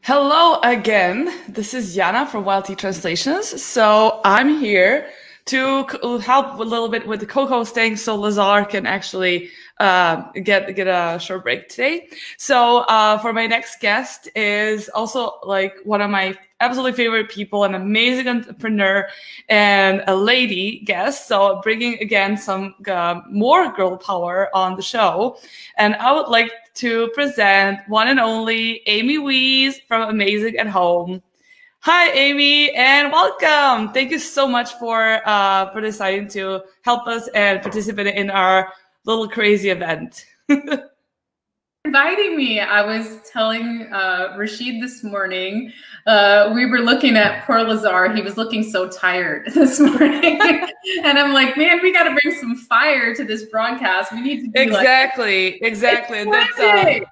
Hello again. This is Jana from Wild Tea Translations. So I'm here to help a little bit with the co-hosting, so Lazar can actually get a short break today. So for my next guest is also like one of my absolutely favorite people, an amazing entrepreneur and a lady guest. So bringing again some more girl power on the show. And I would like to present one and only Amy Wees from Amazing at Home. Hi, Amy, and welcome. Thank you so much for deciding to help us and participate in our little crazy event. Inviting me. I was telling Rashid this morning, we were looking at poor Lazar. He was looking so tired this morning. And I'm like, man, we got to bring some fire to this broadcast. We need to do exactly. That's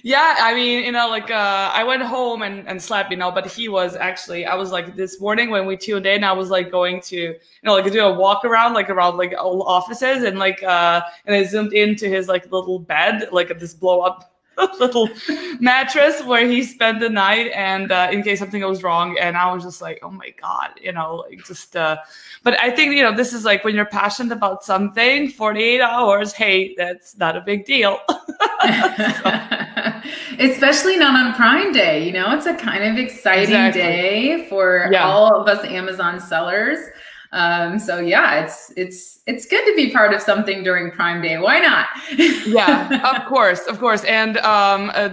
yeah, I mean, I went home and slept, but he was actually, I was like this morning when we tuned in, I was like going to, do a walk around, around all offices and and I zoomed into his little bed, this blow up little mattress where he spent the night and in case something goes wrong. And I was just like, oh my God, but I think, this is like when you're passionate about something, 48 hours, hey, that's not a big deal. Especially not on Prime Day, it's a kind of exciting day for all of us Amazon sellers. So yeah, it's good to be part of something during Prime Day. Why not? Yeah, of course. And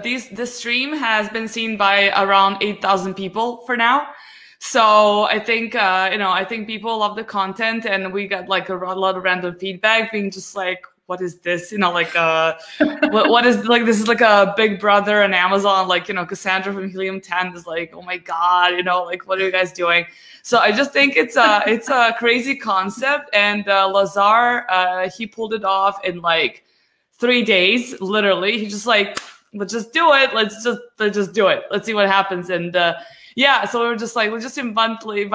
this stream has been seen by around 8,000 people for now. So I think I think people love the content, and we got a lot of random feedback, being just like, what is this? What is this is like a Big Brother and Amazon, Cassandra from Helium 10 is like, oh my God, what are you guys doing? So I just think it's a crazy concept, and Lazar, he pulled it off in 3 days, literally. He just let's just do it. Let's just do it. Let's see what happens. And yeah, so we'll just invite a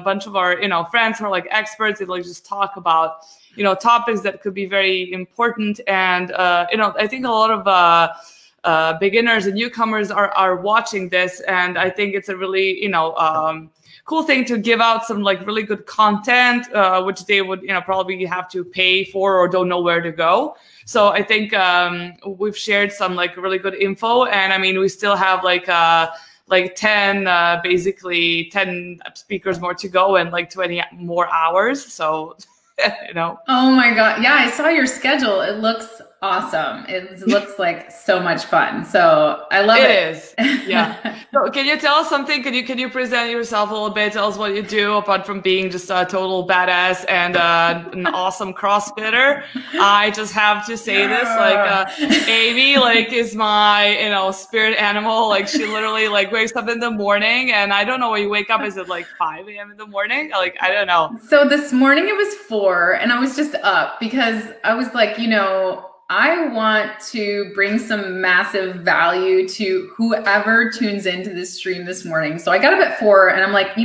bunch of our friends who are experts and just talk about topics that could be very important. And I think a lot of beginners and newcomers are watching this, and I think it's a really cool thing to give out some really good content, which they would probably have to pay for or don't know where to go. So I think we've shared some really good info, and I mean we still have 10 speakers more to go and 20 more hours. So Oh my God. Yeah, I saw your schedule. It looks awesome. It looks like so much fun. So I love it. It is. Yeah. So can you tell us something? Can you present yourself a little bit? Tell us what you do apart from being just a total badass and an awesome CrossFitter. I just have to say this, Amy, is my, spirit animal. She literally wakes up in the morning, and I don't know when you wake up. Is it 5 a.m. in the morning? I don't know. So this morning it was 4, and I was just up because I was I want to bring some massive value to whoever tunes into this stream this morning. So I got up at 4, and I'm like,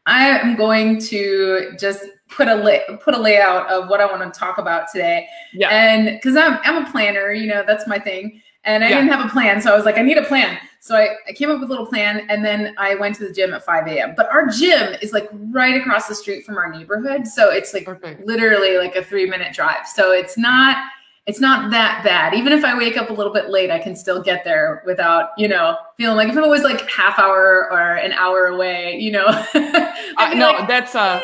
I am going to just put a layout of what I want to talk about today. Yeah. And because I'm a planner, that's my thing. And I didn't have a plan. So I was like, I need a plan. So I came up with a little plan, and then I went to the gym at 5 a.m. But our gym is right across the street from our neighborhood. So it's literally a 3-minute drive. So it's not that bad. Even if I wake up a little bit late, I can still get there without, feeling like if it was half hour or an hour away, no, that's a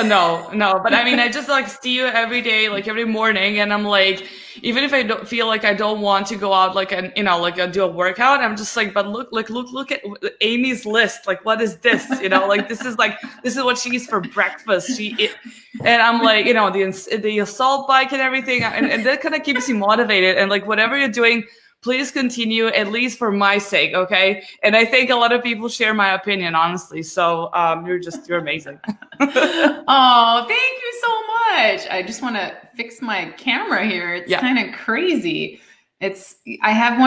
no. But I mean, I just see you every day, every morning, and I'm even if I don't feel I don't want to go out and do a workout, I'm just but look at Amy's list. What is this? This is what she eats for breakfast. And I'm the assault bike and everything, and that kind of keeps you motivated. And whatever you're doing, please continue, at least for my sake, okay? And I think a lot of people share my opinion, honestly. So you're amazing. Oh, thank you so much. I just want to fix my camera here. It's kind of crazy. I have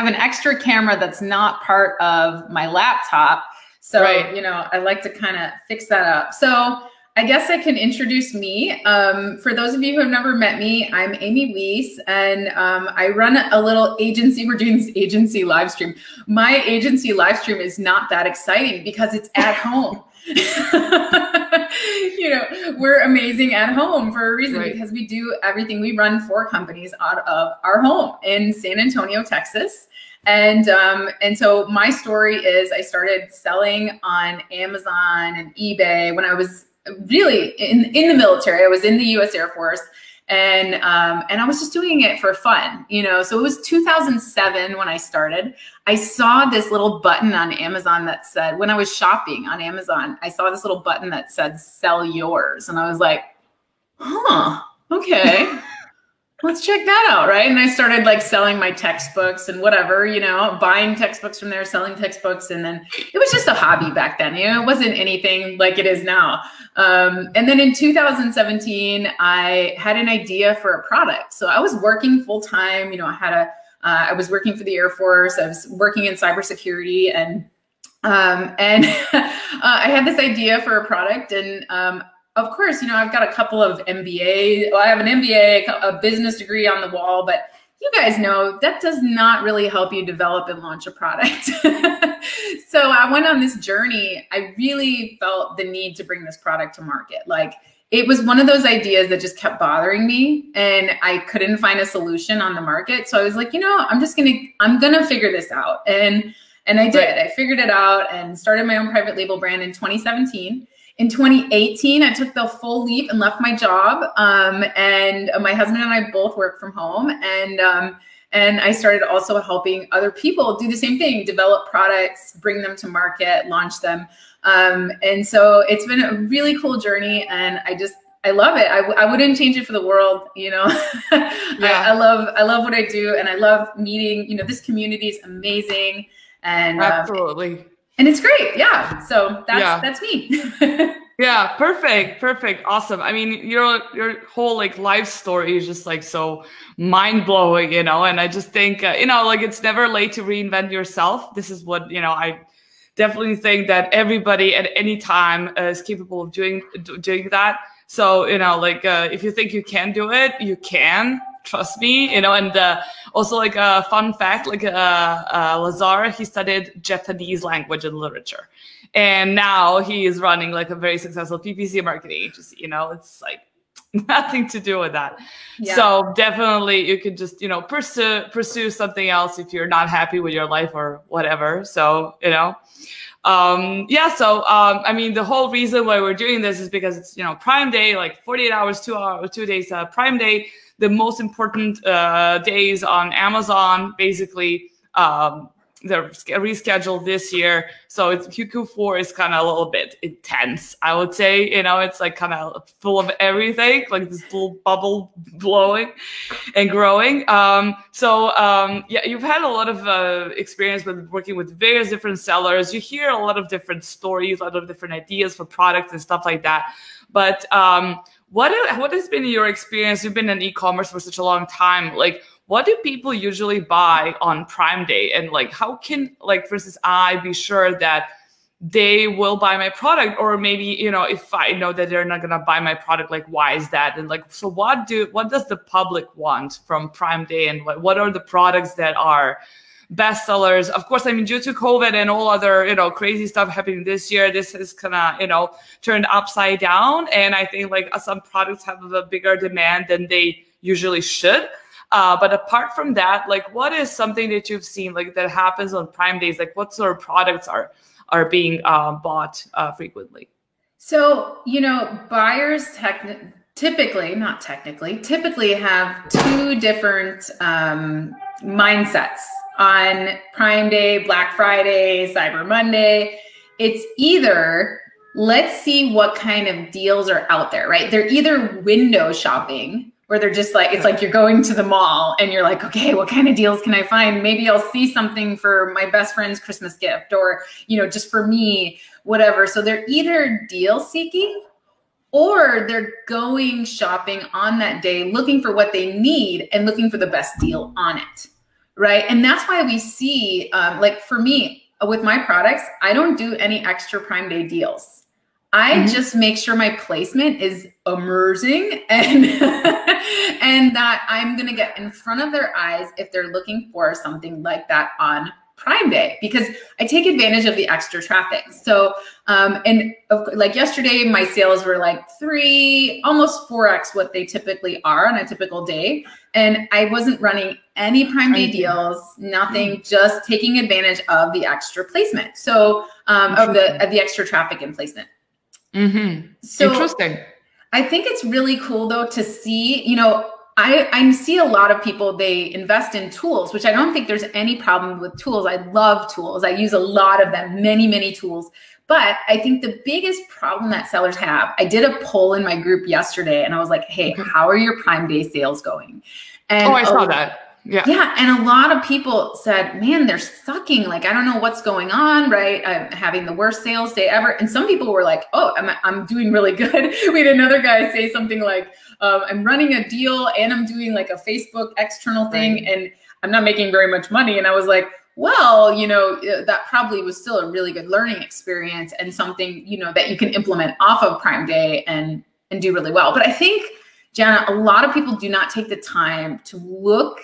an extra camera that's not part of my laptop. So, I like to kind of fix that up. So I guess I can introduce me. For those of you who have never met me, I'm Amy Weiss, and I run a little agency. We're doing this agency live stream. My agency live stream is not that exciting because it's at home. We're amazing at home for a reason, because we do everything. We run 4 companies out of our home in San Antonio, Texas. And so my story is I started selling on Amazon and eBay when I was really in the military. I was in the U.S. Air Force, and I was just doing it for fun, So it was 2007 when I started. I saw this little button on Amazon that said, when I was shopping on Amazon, I saw this little button that said "Sell yours," and I was like, "Huh, okay." Let's check that out, right? And I started like selling my textbooks and whatever, buying textbooks from there, selling textbooks. And then it was just a hobby back then, it wasn't anything like it is now. And then in 2017, I had an idea for a product. So I was working full time, I was working for the Air Force. I was working in cybersecurity, and I had this idea for a product, and of course, I've got a couple of MBA. Well, I have an MBA, a business degree on the wall, but you guys know that does not really help you develop and launch a product. So I went on this journey. I really felt the need to bring this product to market. Like, it was one of those ideas that just kept bothering me, and I couldn't find a solution on the market. So I was like, I'm gonna figure this out. And I did. I figured it out and started my own private label brand in 2017. In 2018, I took the full leap and left my job. And my husband and I both work from home. And I started also helping other people do the same thing, develop products, bring them to market, launch them. And so it's been a really cool journey, and I love it. I wouldn't change it for the world, Yeah. I love what I do, and I love meeting, this community is amazing. And absolutely. And it's great. Yeah. So that's me. Yeah. Perfect. Awesome. I mean, your whole life story is just so mind blowing, and I just think, it's never late to reinvent yourself. This is what, I definitely think that everybody at any time is capable of doing that. So, if you think you can do it, you can. Trust me, and also a fun fact, Lazar, he studied Japanese language and literature, and now he is running a very successful PPC marketing agency. It's nothing to do with that. Yeah. So definitely you could just, pursue something else if you're not happy with your life or whatever. So, I mean, the whole reason why we're doing this is because it's, Prime Day, 48 hours, 2 days, Prime Day, the most important days on Amazon, basically. They're rescheduled this year. So Q4 is kind of a little bit intense, I would say. It's kind of full of everything, this little bubble blowing and growing. You've had a lot of experience with working with various different sellers. You hear a lot of different stories, a lot of different ideas for products and stuff like that. But what has been your experience? You've been in e-commerce for such a long time. What do people usually buy on Prime Day? And how can, for instance, I be sure that they will buy my product? Or maybe, if I know that they're not going to buy my product, why is that? And so what does the public want from Prime Day? And what are the products that are bestsellers? Of course, I mean, due to COVID and all other, crazy stuff happening this year, this has kind of, turned upside down. And I think some products have a bigger demand than they usually should. But apart from that, what is something that you've seen that happens on Prime Days? What sort of products are being bought frequently? So, buyers typically have 2 different mindsets on Prime Day, Black Friday, Cyber Monday. It's either, let's see what kind of deals are out there, right? They're either window shopping, where they're just it's you're going to the mall and you're okay, what kind of deals can I find? Maybe I'll see something for my best friend's Christmas gift, or, just for me, whatever. So they're either deal seeking, or they're going shopping on that day, looking for what they need and looking for the best deal on it, right? And that's why we see, for me, with my products, I don't do any extra Prime Day deals. I just make sure my placement is immersing and and that I'm going to get in front of their eyes if they're looking for something like that on Prime Day, because I take advantage of the extra traffic. So, and like yesterday, my sales were like almost 4x what they typically are on a typical day. And I wasn't running any Prime Day deals, nothing, just taking advantage of the extra placement. So, of the extra traffic and placement. So interesting. I think it's really cool though to see, you know, I see a lot of people, they invest in tools, which I don't think there's any problem with tools. I love tools. I use a lot of them, many, many tools. But I think the biggest problem that sellers have, I did a poll in my group yesterday and I was like, hey, how are your Prime Day sales going? And I saw that. Yeah. Yeah. And a lot of people said, man, they're sucking. Like, I don't know what's going on, right? I'm having the worst sales day ever. And some people were like, oh, I'm doing really good. We had another guy say something like, I'm running a deal and I'm doing like a Facebook external thing and I'm not making very much money. And I was like, well, you know, that probably was still a really good learning experience and something, you know, that you can implement off of Prime Day and do really well. But I think, Jana, a lot of people do not take the time to look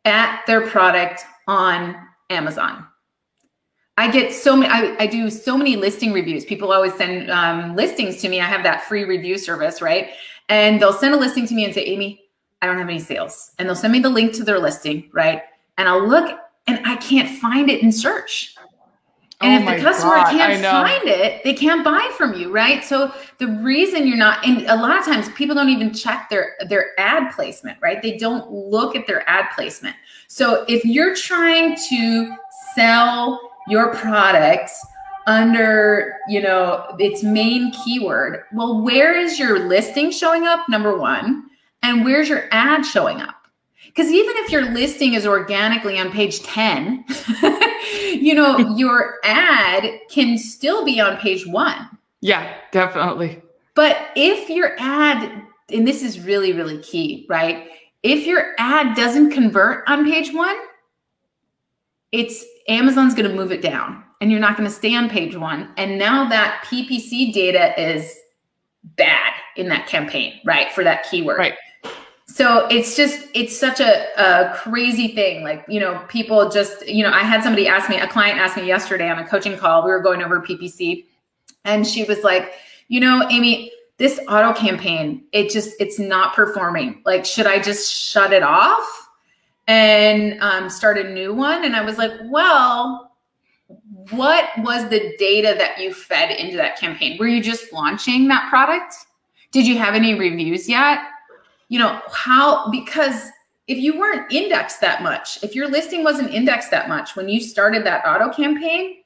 at their product on Amazon. I get so many, I do so many listing reviews. People always send listings to me. I have that free review service, right? And they'll send a listing to me and say, Amy, I don't have any sales. And they'll send me the link to their listing, right? And I'll look and I can't find it in search. And if the customer can't find it, they can't buy from you, right? So the reason you're not, and a lot of times people don't even check their ad placement, right? They don't look at their ad placement. So if you're trying to sell your products under, you know, its main keyword, well, where is your listing showing up, number one? And where's your ad showing up? Because even if your listing is organically on page 10, you know, your ad can still be on page 1. Yeah, definitely. But if your ad, and this is really, really key, right? If your ad doesn't convert on page 1, Amazon's going to move it down and you're not going to stay on page 1. And now that PPC data is bad in that campaign, right? For that keyword. Right. So it's such a crazy thing. Like, you know, people just, you know, I had somebody ask me, a client asked me yesterday on a coaching call, we were going over PPC and she was like, you know, Amy, this auto campaign, it's not performing. Like, should I just shut it off and start a new one? And I was like, well, what was the data that you fed into that campaign? Were you just launching that product? Did you have any reviews yet? You know, because if you weren't indexed that much, if your listing wasn't indexed that much when you started that auto campaign,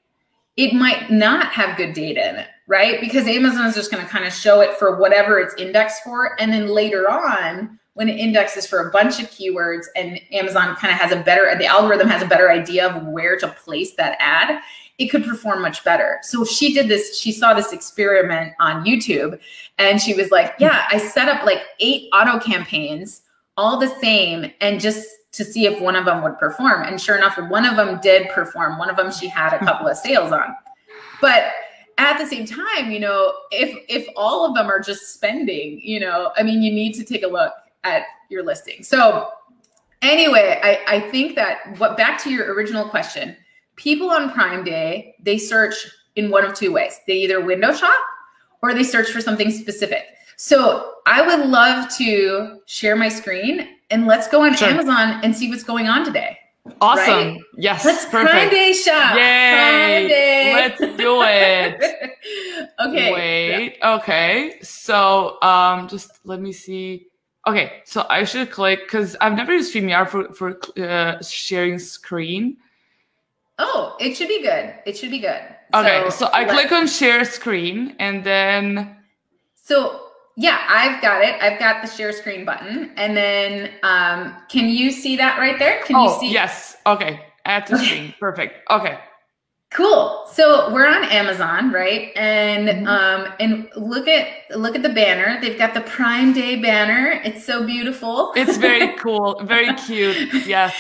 it might not have good data in it, right? Because Amazon is just going to kind of show it for whatever it's indexed for. And then later on, when it indexes for a bunch of keywords and Amazon kind of has the algorithm has a better idea of where to place that ad, it could perform much better. So she did this, she saw this experiment on YouTube and she was like, yeah, I set up like 8 auto campaigns, all the same, and just to see if one of them would perform. And sure enough, one of them did perform. One of them she had a couple of sales on. But at the same time, you know, if all of them are just spending, you know, I mean, you need to take a look at your listing. So anyway, I think that back to your original question, people on Prime Day, they search in one of 2 ways. They either window shop or they search for something specific. So I would love to share my screen and let's go on Amazon and see what's going on today. Awesome. Right? Yes. Let's perfect. Prime Day shop. Yay. Prime Day. Let's do it. Okay. Wait. Okay. So just let me see. Okay. So I should click because I've never used StreamYard for sharing screen. Oh, it should be good. It should be good. Okay, so I click on share screen and then. So yeah, I've got it. I've got the share screen button. And then can you see that right there? Can you see? Yes. Okay. Add to screen. Perfect. Okay. Cool. So we're on Amazon, right? And and look at the banner. They've got the Prime Day banner. It's so beautiful. It's very cool. Very cute. Yes.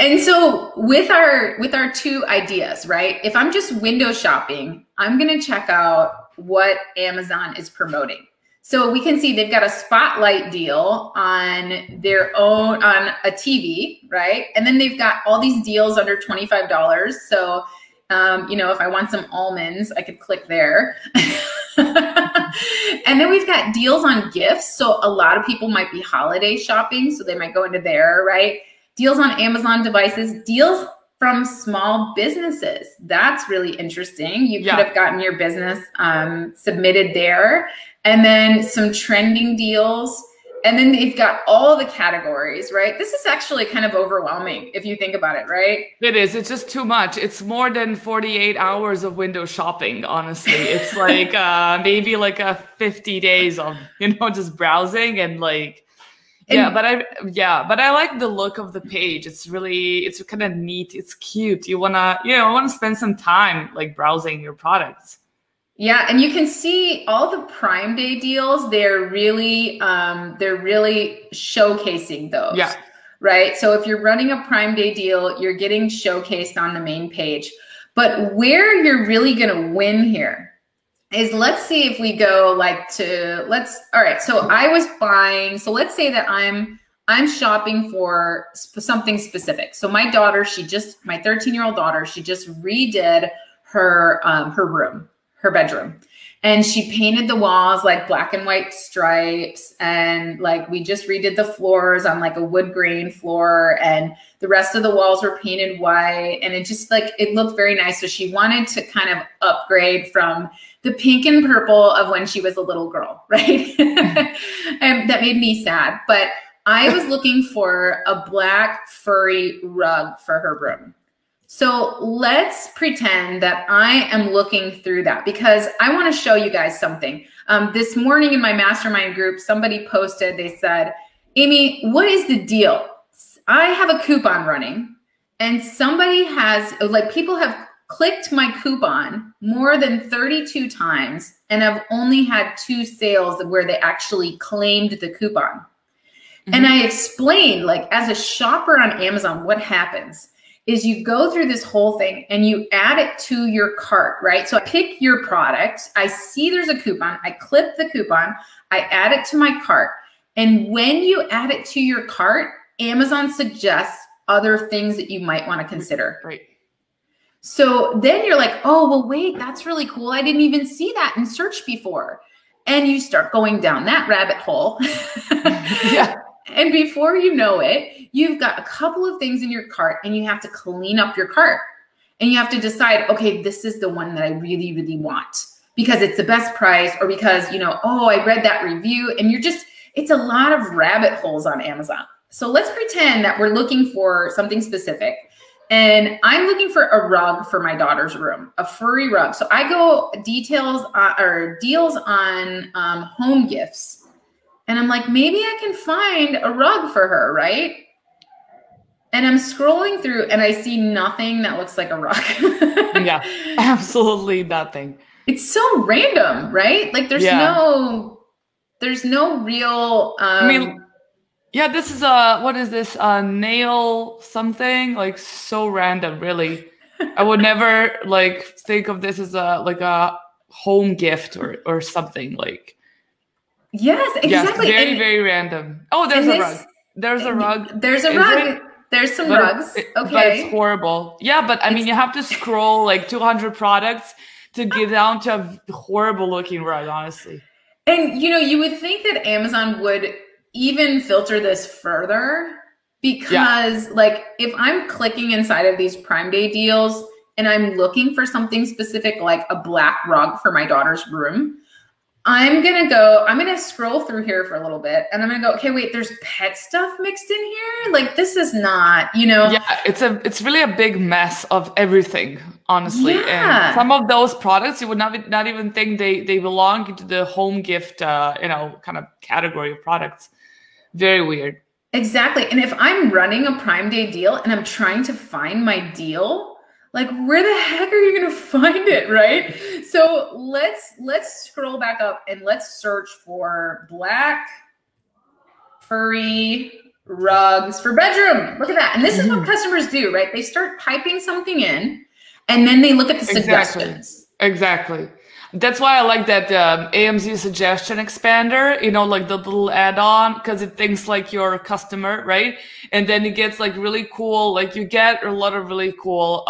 And so with our two ideas, right? If I'm just window shopping, I'm going to check out what Amazon is promoting. So we can see they've got a spotlight deal on their own, on a TV, right? And then they've got all these deals under $25. So, you know, if I want some almonds, I could click there. And then we've got deals on gifts. So a lot of people might be holiday shopping, so they might go into there, right? Deals on Amazon devices, deals from small businesses. That's really interesting. You could have gotten your business submitted there. And then some trending deals. And then they've got all the categories, right? This is actually kind of overwhelming if you think about it, right? It is. It's just too much. It's more than 48 hours of window shopping, honestly. It's like maybe like 50 days of, you know, just browsing and like, but I like the look of the page. It's kind of neat. It's cute. You want to spend some time like browsing your products. Yeah, and you can see all the Prime Day deals. They're really showcasing those. Yeah. Right. So if you're running a Prime Day deal, you're getting showcased on the main page. But where you're really going to win here is, let's see if we go all right. So I was buying. So let's say that I'm shopping for something specific. So my daughter, my 13-year-old daughter, she just redid her room. Her bedroom. And she painted the walls like black and white stripes. And like, we just redid the floors on like a wood grain floor, and the rest of the walls were painted white. And it just like, it looked very nice. So she wanted to kind of upgrade from the pink and purple of when she was a little girl, right? And that made me sad. But I was looking for a black furry rug for her room. So let's pretend that I am looking through that, because I want to show you guys something. This morning in my mastermind group, somebody posted, they said, Amy, what is the deal? I have a coupon running, and somebody has, like, people have clicked my coupon more than 32 times and have only had 2 sales where they actually claimed the coupon. Mm-hmm. And I explained, like, as a shopper on Amazon, what happens is you go through this whole thing and you add it to your cart, right? So I pick your product, I see there's a coupon, I clip the coupon, I add it to my cart. And when you add it to your cart, Amazon suggests other things that you might want to consider. Right. So then you're like, oh, well, wait, that's really cool. I didn't even see that in search before. And you start going down that rabbit hole. Yeah. And before you know it, you've got a couple of things in your cart, and you have to clean up your cart. And you have to decide, okay, this is the one that I really, really want because it's the best price, or because, you know, oh, I read that review. And it's a lot of rabbit holes on Amazon. So let's pretend that we're looking for something specific. And I'm looking for a rug for my daughter's room, a furry rug. So I go deals on home gifts. And I'm like, maybe I can find a rug for her, right? And I'm scrolling through and I see nothing that looks like a rug. Yeah, absolutely nothing. It's so random, right? Like there's no real, I mean, yeah, this is what is this? Nail something, like so random, really. I would never like think of this as a home gift or something like. Yes, exactly. Yes, very random. Oh, there's a rug. There's a rug. There's a rug. There's some rugs. Okay. But it's horrible. Yeah, but I mean, you have to scroll like 200 products to get down to a horrible looking rug, honestly. And, you know, you would think that Amazon would even filter this further because like if I'm clicking inside of these Prime Day deals and I'm looking for something specific, like a black rug for my daughter's room, I'm going to scroll through here for a little bit and I'm going to go, okay, wait, there's pet stuff mixed in here. Like this is not, you know. Yeah, it's really a big mess of everything, honestly. Yeah. And some of those products, you would not even think they belong into the home gift, kind of category of products. Very weird. Exactly. And if I'm running a Prime Day deal and I'm trying to find my deal, like where the heck are you going to find it, right? So let's scroll back up and let's search for black furry rugs for bedroom. Look at that. And this is what customers do, right? They start typing something in and then they look at the suggestions. Exactly. That's why I like that AMZ suggestion expander, you know, like the little add-on, because it thinks like your customer, right? And then it gets like really cool, like you get a lot of really cool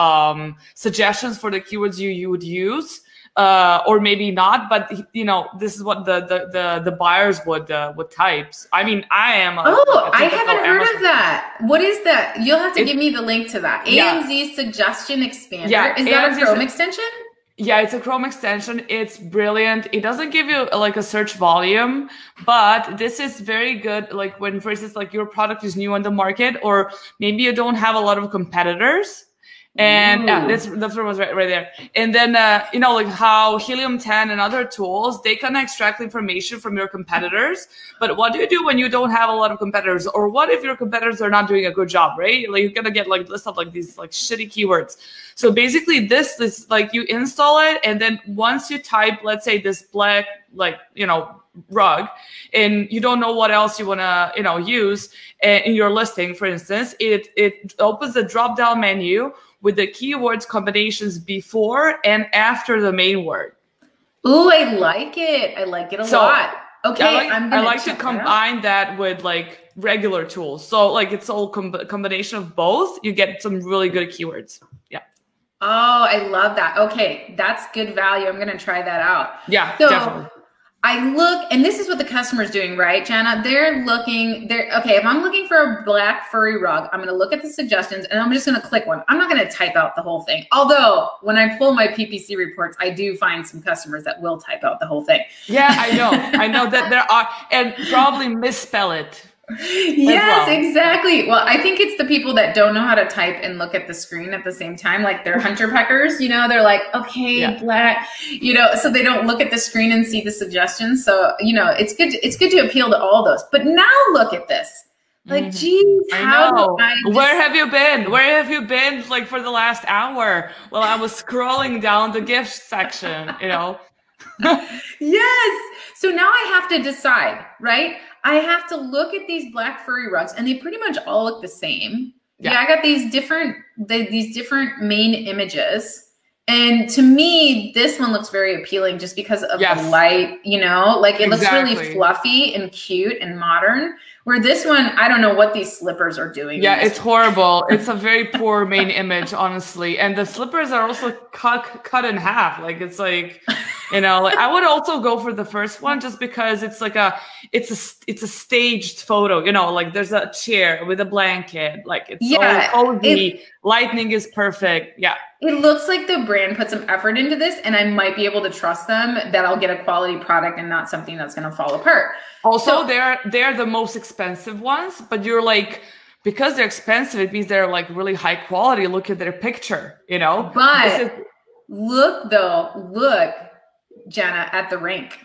suggestions for the keywords you would use, or maybe not, but you know, this is what the buyers would type. I mean, I haven't heard of that. What is that? You'll have to give me the link to that. AMZ suggestion expander. Yeah, is that a Chrome extension? Yeah, it's a Chrome extension. It's brilliant. It doesn't give you like a search volume, but this is very good. Like when, for instance, like your product is new on the market, or maybe you don't have a lot of competitors. And yeah, that's what was right there. And then, you know, like how Helium 10 and other tools, they can extract information from your competitors. But what do you do when you don't have a lot of competitors? Or what if your competitors are not doing a good job, right? Like you're going to get like list of like these like shitty keywords. So basically this is like you install it. And then once you type, let's say this black, like, you know, rug, and you don't know what else you want to, you know, use in your listing, for instance, it opens the drop down menu with the keywords combinations before and after the main word. Ooh, I like it. I like it a lot. Okay, I like to combine that with like regular tools. So like it's all combination of both. You get some really good keywords. Yeah. Oh, I love that. Okay, that's good value. I'm going to try that out. Yeah, so, definitely. I look, and this is what the customer's doing, right, Jana? They're looking, okay, if I'm looking for a black furry rug, I'm going to look at the suggestions and I'm just going to click one. I'm not going to type out the whole thing. Although when I pull my PPC reports, I do find some customers that will type out the whole thing. Yeah, I know. I know that there are, and probably misspell it. Yes, exactly. Well, I think it's the people that don't know how to type and look at the screen at the same time, like they're hunter peckers, you know, they're like, okay, black, you know, so they don't look at the screen and see the suggestions. So, you know, it's good to appeal to all those. But now look at this. Like, geez, where have you been? Where have you been like for the last hour? Well, I was scrolling down the gift section, you know. Yes. So now I have to decide, right? I have to look at these black furry rugs and they pretty much all look the same. Yeah, I got these different main images. And to me, this one looks very appealing just because of the light, you know, like it looks really fluffy and cute and modern. Where this one, I don't know what these slippers are doing. Yeah, it's horrible. It's a very poor main image, honestly. And the slippers are also cut in half. Like it's like, you know, like I would also go for the first one just because it's like it's a staged photo, you know, like there's a chair with a blanket, like it's so cozy, lighting is perfect. Yeah. It looks like the brand put some effort into this and I might be able to trust them that I'll get a quality product and not something that's going to fall apart. Also, they're the most expensive ones, but you're like, because they're expensive, it means they're like really high quality. Look at their picture, you know? But look, Jenna, at the rank.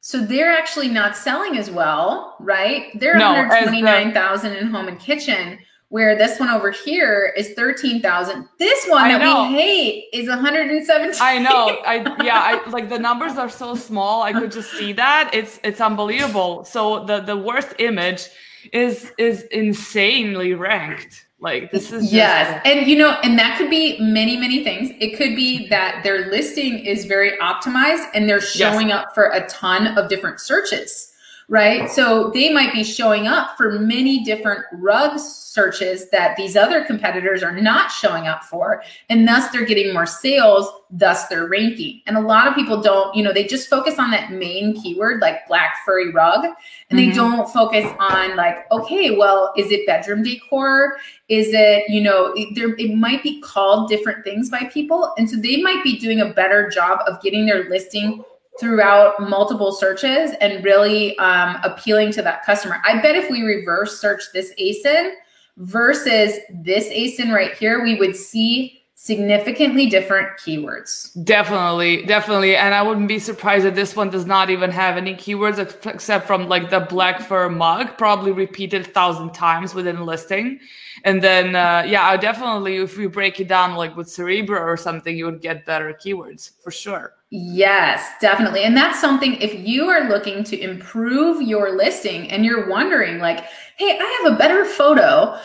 So they're actually not selling as well, right? They're 129,000 in home and kitchen, where this one over here is 13,000. This one that we hate is 117. I know. I like the numbers are so small. I could just see that. It's unbelievable. So the worst image is insanely ranked. Like this is and you know, and that could be many things. It could be that their listing is very optimized and they're showing up for a ton of different searches. Right? So they might be showing up for many different rug searches that these other competitors are not showing up for. And thus they're getting more sales, thus they're ranking. And a lot of people don't, you know, they just focus on that main keyword, like black furry rug. And they don't focus on like, okay, well, is it bedroom decor? Is it, you know, it might be called different things by people. And so they might be doing a better job of getting their listing throughout multiple searches and really appealing to that customer. I bet if we reverse search this ASIN versus this ASIN right here, we would see significantly different keywords. Definitely, definitely. And I wouldn't be surprised that this one does not even have any keywords except from like the black fur mug, probably repeated 1,000 times within the listing. And then, yeah, I definitely, if we break it down like with Cerebra or something, you would get better keywords for sure. Yes, definitely. And that's something, if you are looking to improve your listing and you're wondering like, hey, I have a better photo.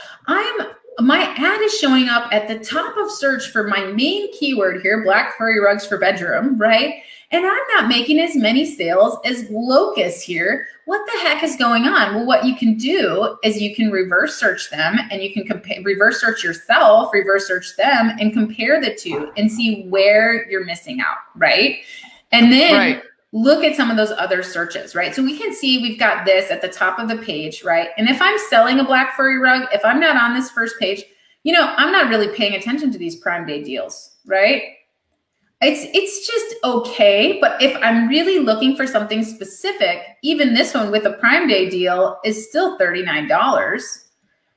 My ad is showing up at the top of search for my main keyword here, black furry rugs for bedroom, right? And I'm not making as many sales as Locust here. What the heck is going on? Well, what you can do is you can reverse search them, and you can reverse search yourself, reverse search them, and compare the two and see where you're missing out, right? And then look at some of those other searches, right? So we can see we've got this at the top of the page, right? And if I'm selling a black furry rug, if I'm not on this first page, you know, I'm not really paying attention to these Prime Day deals, right? It's just okay. But if I'm really looking for something specific, even this one with a Prime Day deal is still $39,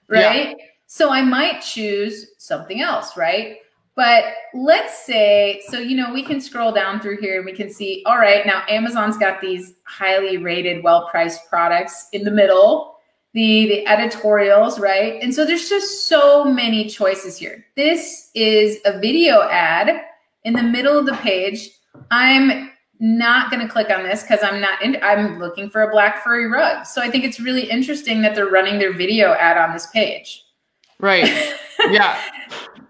right? Yeah. So I might choose something else, right? But let's say, so, you know, we can scroll down through here and we can see, all right, now Amazon's got these highly rated, well-priced products in the middle, the editorials, right? And so there's just so many choices here. This is a video ad in the middle of the page. I'm not going to click on this because I'm looking for a black furry rug. So I think it's really interesting that they're running their video ad on this page. Right. Yeah.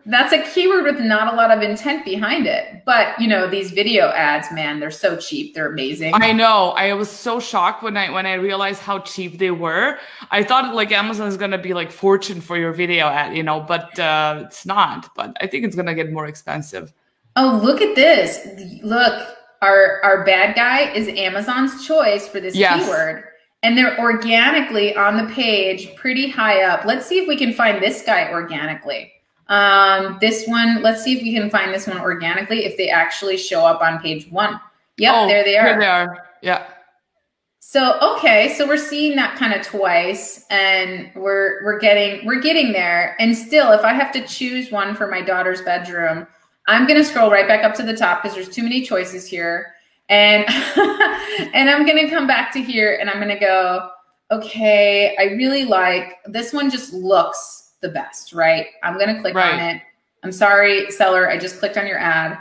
That's a keyword with not a lot of intent behind it. But, you know, these video ads, man, they're so cheap. They're amazing. I know. I was so shocked when I realized how cheap they were. I thought like Amazon is going to be like fortune for your video ad, you know, but it's not. But I think it's going to get more expensive. Oh, look at this. Look, our bad guy is Amazon's choice for this keyword. And they're organically on the page pretty high up. Let's see if we can find this guy organically. This one, let's see if we can find this one organically, if they actually show up on page 1. Yep, there they are. Here they are. Yeah. So, okay, so we're seeing that kind of twice, and we're getting there. And still, if I have to choose one for my daughter's bedroom, I'm going to scroll right back up to the top because there's too many choices here. And, and I'm going to come back to here and I'm going to go, okay, I really like, this one just looks the best, right? I'm going to click on it. I'm sorry, seller, I just clicked on your ad.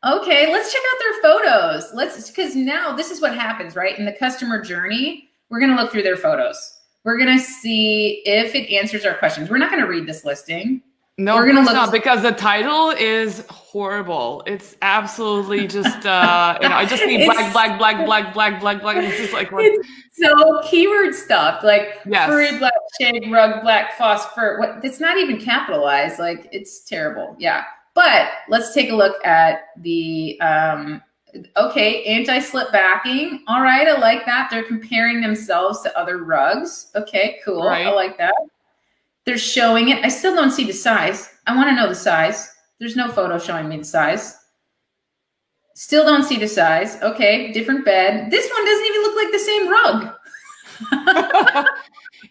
Okay, let's check out their photos. Because now this is what happens, right? In the customer journey, we're going to look through their photos. We're going to see if it answers our questions. We're not going to read this listing. No, we're gonna look because the title is horrible. It's absolutely just, you know, I just need black. It's just like, what? It's so keyword stuff, like furry, black, shag, rug, black, phosphor. What? It's not even capitalized. Like, it's terrible. Yeah. But let's take a look at the, okay, anti-slip backing. All right, I like that. They're comparing themselves to other rugs. Okay, cool. I like that. They're showing it. I still don't see the size. I want to know the size. There's no photo showing me the size. Still don't see the size. Okay, different bed. This one doesn't even look like the same rug.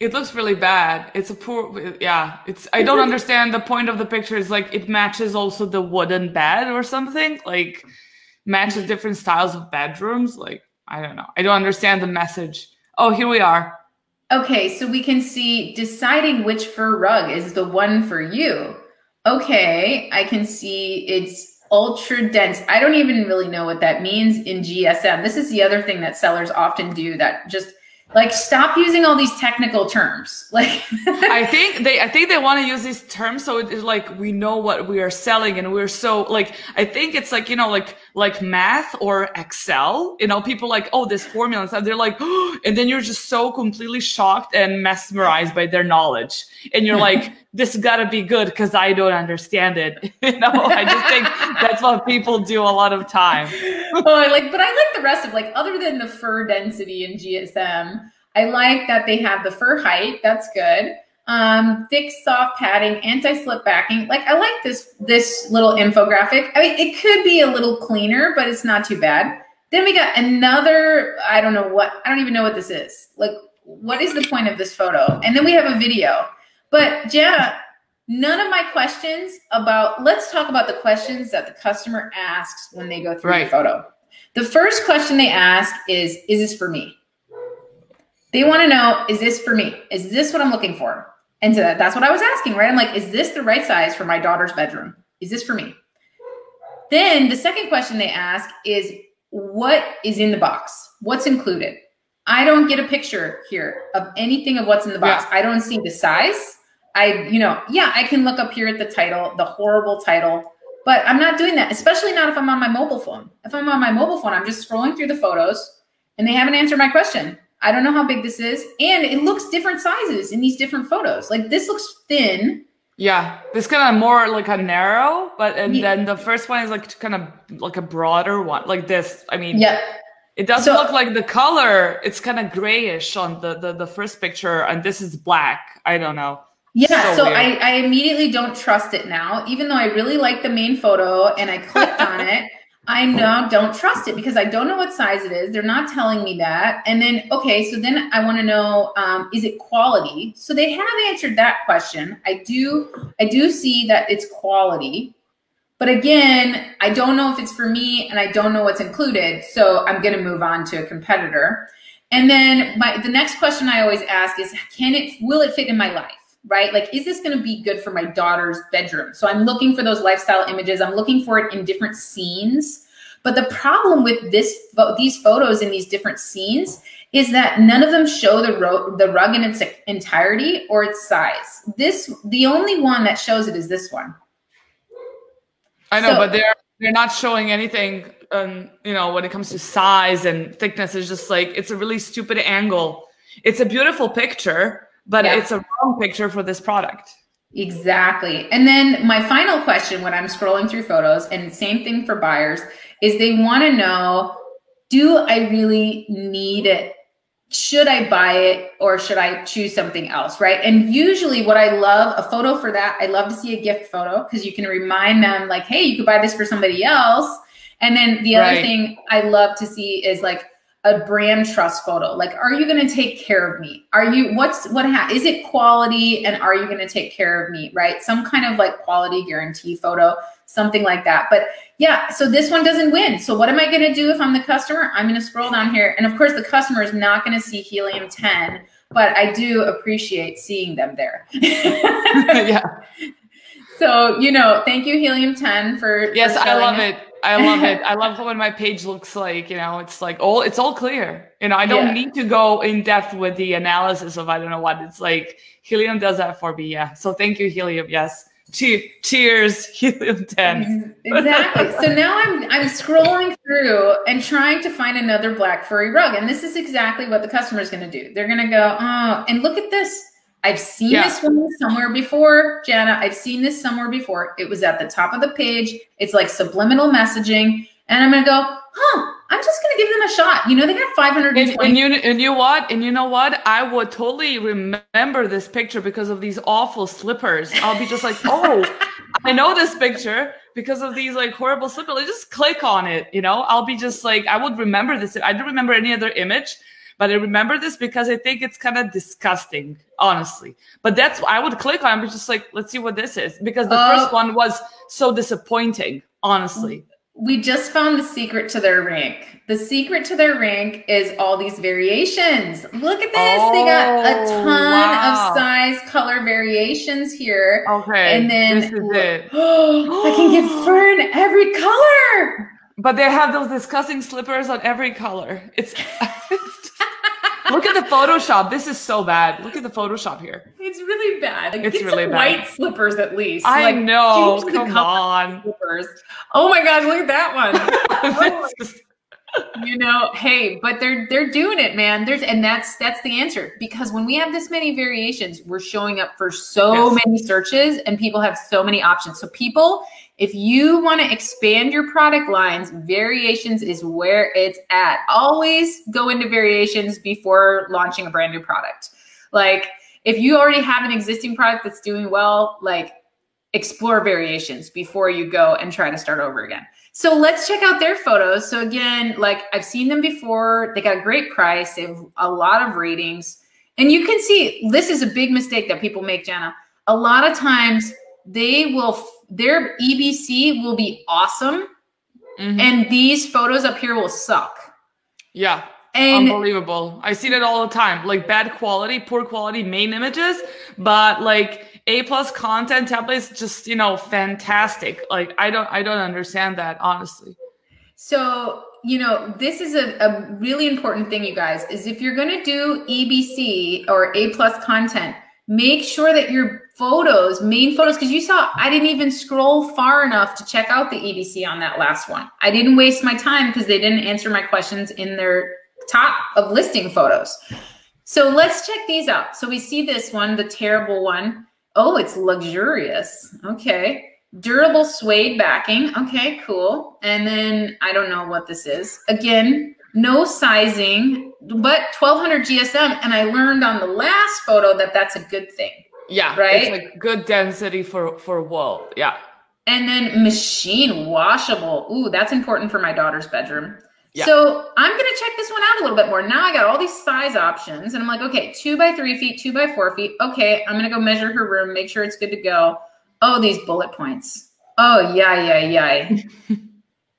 It looks really bad. It's a poor, yeah. I don't understand the point of the picture. Is like it matches also the wooden bed or something. Like matches different styles of bedrooms. Like, I don't know. I don't understand the message. Oh, here we are. Okay, so we can see deciding which fur rug is the one for you. Okay, I can see it's ultra dense. I don't even really know what that means in GSM. This is the other thing that sellers often do, that just like stop using all these technical terms. Like I think they want to use these terms so it's like we know what we are selling, and we're so like, I think it's like, you know, like math or Excel, you know, people like, oh, this formula and stuff, they're like, oh, and then you're just so completely shocked and mesmerized by their knowledge, and you're like, this gotta be good because I don't understand it. You know, I just think that's what people do a lot of time. But I like the rest of, like, other than the fur density in GSM, I like that they have the fur height. That's good. Thick, soft padding, anti-slip backing. Like, I like this little infographic. I mean, it could be a little cleaner, but it's not too bad. Then we got another, I don't even know what this is. Like, what is the point of this photo? And then we have a video. But Jana, none of my questions about, let's talk about the questions that the customer asks when they go through the photo. The first question they ask is this for me? They want to know, is this for me? Is this what I'm looking for? And so that's what I was asking, right? I'm like, is this the right size for my daughter's bedroom? Is this for me? Then the second question they ask is, what is in the box? What's included? I don't get a picture here of anything of what's in the box. I don't see the size. I can look up here at the title, the horrible title, but I'm not doing that, especially not if I'm on my mobile phone. If I'm on my mobile phone, I'm just scrolling through the photos and they haven't answered my question. I don't know how big this is. And it looks different sizes in these different photos. Like this looks thin. Yeah, this kind of more like a narrow, then the first one is like kind of like a broader one, like this. I mean, it doesn't look like the color. It's kind of grayish on the first picture, and this is black. I don't know. Yeah, so I immediately don't trust it now, even though I really like the main photo and I clicked on it. I now don't trust it because I don't know what size it is. They're not telling me that. And then, okay, so then I want to know, is it quality? So they have answered that question. I do see that it's quality. But again, I don't know if it's for me and I don't know what's included. So I'm going to move on to a competitor. And then the next question I always ask is, will it fit in my life? Right? Like, is this going to be good for my daughter's bedroom? So I'm looking for those lifestyle images. I'm looking for it in different scenes. But the problem with these photos in these different scenes is that none of them show the rug in its entirety or its size. The only one that shows it is this one. I know, but they're not showing anything, when it comes to size and thickness. It's just like, it's a really stupid angle. It's a beautiful picture, but it's a wrong picture for this product. Exactly. And then my final question when I'm scrolling through photos, and same thing for buyers, is they want to know, do I really need it? Should I buy it or should I choose something else, right? And usually what I love, a photo for that, I love to see a gift photo because you can remind them like, hey, you could buy this for somebody else. And then the other thing I love to see is like a brand trust photo. Like, are you going to take care of me? Is it quality and are you going to take care of me, right? Some kind of like quality guarantee photo, something like that. But yeah, so this one doesn't win. So what am I going to do if I'm the customer? I'm going to scroll down here. And of course the customer is not going to see Helium 10, but I do appreciate seeing them there. Yeah. So, thank you Helium 10 for I love it. I love it. I love what my page looks like. It's like it's all clear. I don't need to go in depth with the analysis of I don't know what. It's like Helium does that for me. Yeah. So thank you, Helium. Yes. Cheers, Helium 10. Exactly. So now I'm scrolling through and trying to find another black furry rug, and this is exactly what the customer is going to do. They're going to go, oh, and look at this. I've seen this one somewhere before, Jana. I've seen this somewhere before. It was at the top of the page. It's like subliminal messaging. And I'm going to go, I'm just going to give them a shot. They got 520. And you know what? I would totally remember this picture because of these awful slippers. I'll be just like, oh, I know this picture because of these like horrible slippers. Like, just click on it. I'll be just like, I would remember this. I don't remember any other image. But I remember this because I think it's kind of disgusting, honestly. But I would click on it, but just like, let's see what this is. Because the first one was so disappointing, honestly. We just found the secret to their rank. The secret to their rank is all these variations. Look at this. They got a ton of size, color variations here. Okay, and then this is it. I can get fur in every color. But they have those disgusting slippers on every color. Look at the Photoshop. This is so bad. Look at the Photoshop here. It's really bad. Like, it's really bad. White slippers at least. I know. Come on. Slippers. Oh my God, look at that one. Hey, but they're doing it, man. That's the answer. Because when we have this many variations, we're showing up for so many searches and people have so many options. So people, if you want to expand your product lines, variations is where it's at. Always go into variations before launching a brand new product. Like if you already have an existing product that's doing well, like explore variations before you go and try to start over again. So let's check out their photos. So again, like I've seen them before. They got a great price. They have a lot of ratings. And you can see this is a big mistake that people make, Jana. a lot of times their EBC will be awesome. And these photos up here will suck. Yeah. And unbelievable. I see that all the time. Like bad quality, poor quality main images, but like A+ content templates, just, you know, fantastic. Like I don't understand that, honestly. So, you know, this is a really important thing, you guys, is if you're going to do EBC or A+ content, make sure that your photos, main photos, because you saw I didn't even scroll far enough to check out the EBC on that last one. I didn't waste my time because they didn't answer my questions in their top of listing photos. So let's check these out. So we see this one, the terrible one. Oh, it's luxurious. Okay. Durable suede backing. Okay, cool. And then I don't know what this is. Again, no sizing, but 1200 GSM. And I learned on the last photo that that's a good thing. Yeah, right. It's like good density for wool. Yeah. And then machine washable. Ooh, that's important for my daughter's bedroom. Yeah. So I'm going to check this one out a little bit more. Now I got all these size options and I'm like, okay, 2x3 feet, 2x4 feet. Okay. I'm going to go measure her room, make sure it's good to go. Oh, these bullet points. Oh, yeah.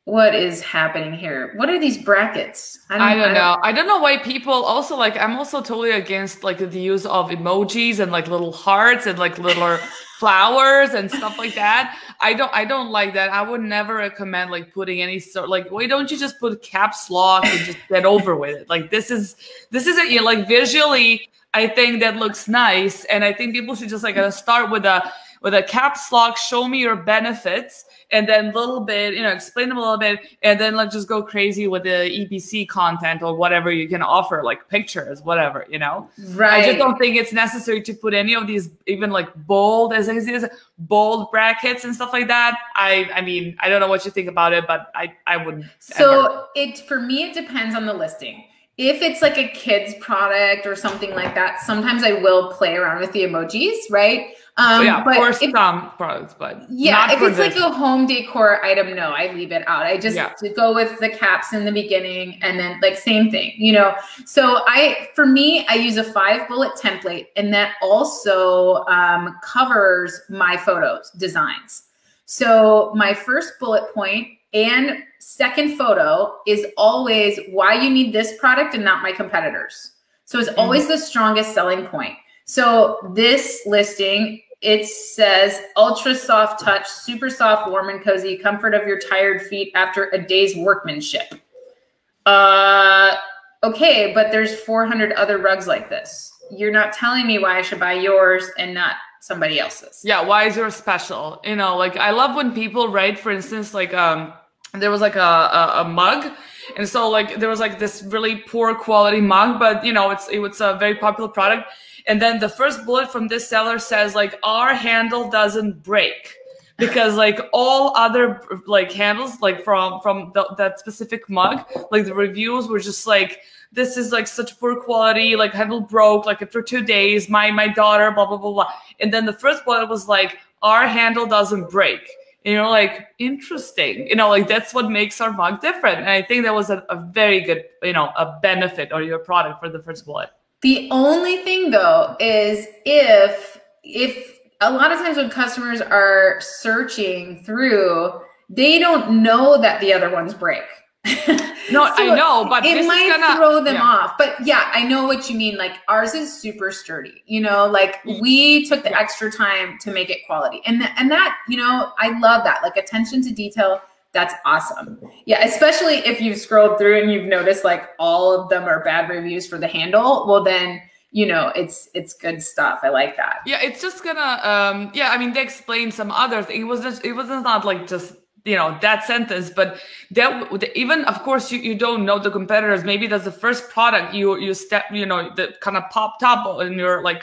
What is happening here? What are these brackets? I don't know. I don't know why people also like, I'm also totally against like the use of emojis and like little hearts and like little flowers and stuff like that. I don't like that. I would never recommend like putting any sort, like, why don't you just put caps lock and just get over with it? Like this is it. You know, like visually, I think that looks nice. And I think people should just like start with a caps lock, show me your benefits, and then a little bit, you know, explain them a little bit, and then like just go crazy with the EBC content or whatever you can offer, like pictures, whatever, you know? Right. I just don't think it's necessary to put any of these, even like bold, as I see, bold brackets and stuff like that. I mean, I don't know what you think about it, but I wouldn't. So for me, it depends on the listing. If it's like a kid's product or something like that, sometimes I will play around with the emojis, right? But for some products, but yeah, if it's like a home decor item, no, I leave it out. I just go with the caps in the beginning and then like same thing, you know? So for me, I use a 5-bullet template and that also covers my photos designs. So my first bullet point and second photo is always why you need this product and not my competitors. So it's always the strongest selling point. So this listing, it says ultra soft touch, super soft, warm and cozy, comfort of your tired feet after a day's workmanship. Okay, but there's 400 other rugs like this. You're not telling me why I should buy yours and not somebody else's. Yeah, why is yours special? You know, like I love when people write, for instance, like there was like a mug. And so like there was like this really poor quality mug, but you know, it was a very popular product. And then the first bullet from this seller says like, our handle doesn't break, because like all other like handles, like from that specific mug, like the reviews were just like, this is like such poor quality, like handle broke, like after 2 days, my daughter, blah, blah, blah, blah. And then the first bullet was like, our handle doesn't break. And you're like, interesting, you know, like that's what makes our mug different. And I think that was a very good, you know, a benefit or your product for the first bullet. The only thing though is if a lot of times when customers are searching through, they don't know that the other ones break. No, so I know, but it might throw them off. But yeah, I know what you mean. Like ours is super sturdy, you know, like we took the extra time to make it quality. And that, you know, I love that, like attention to detail. That's awesome. Yeah, especially if you've scrolled through and you've noticed like all of them are bad reviews for the handle. Well, then, you know, it's good stuff. I like that. Yeah, it's just gonna yeah, I mean, they explained some other thing. It was not like just, you know, that sentence, but that even, of course, you don't know the competitors. Maybe that's the first product you step, you know, that kind of popped up in your like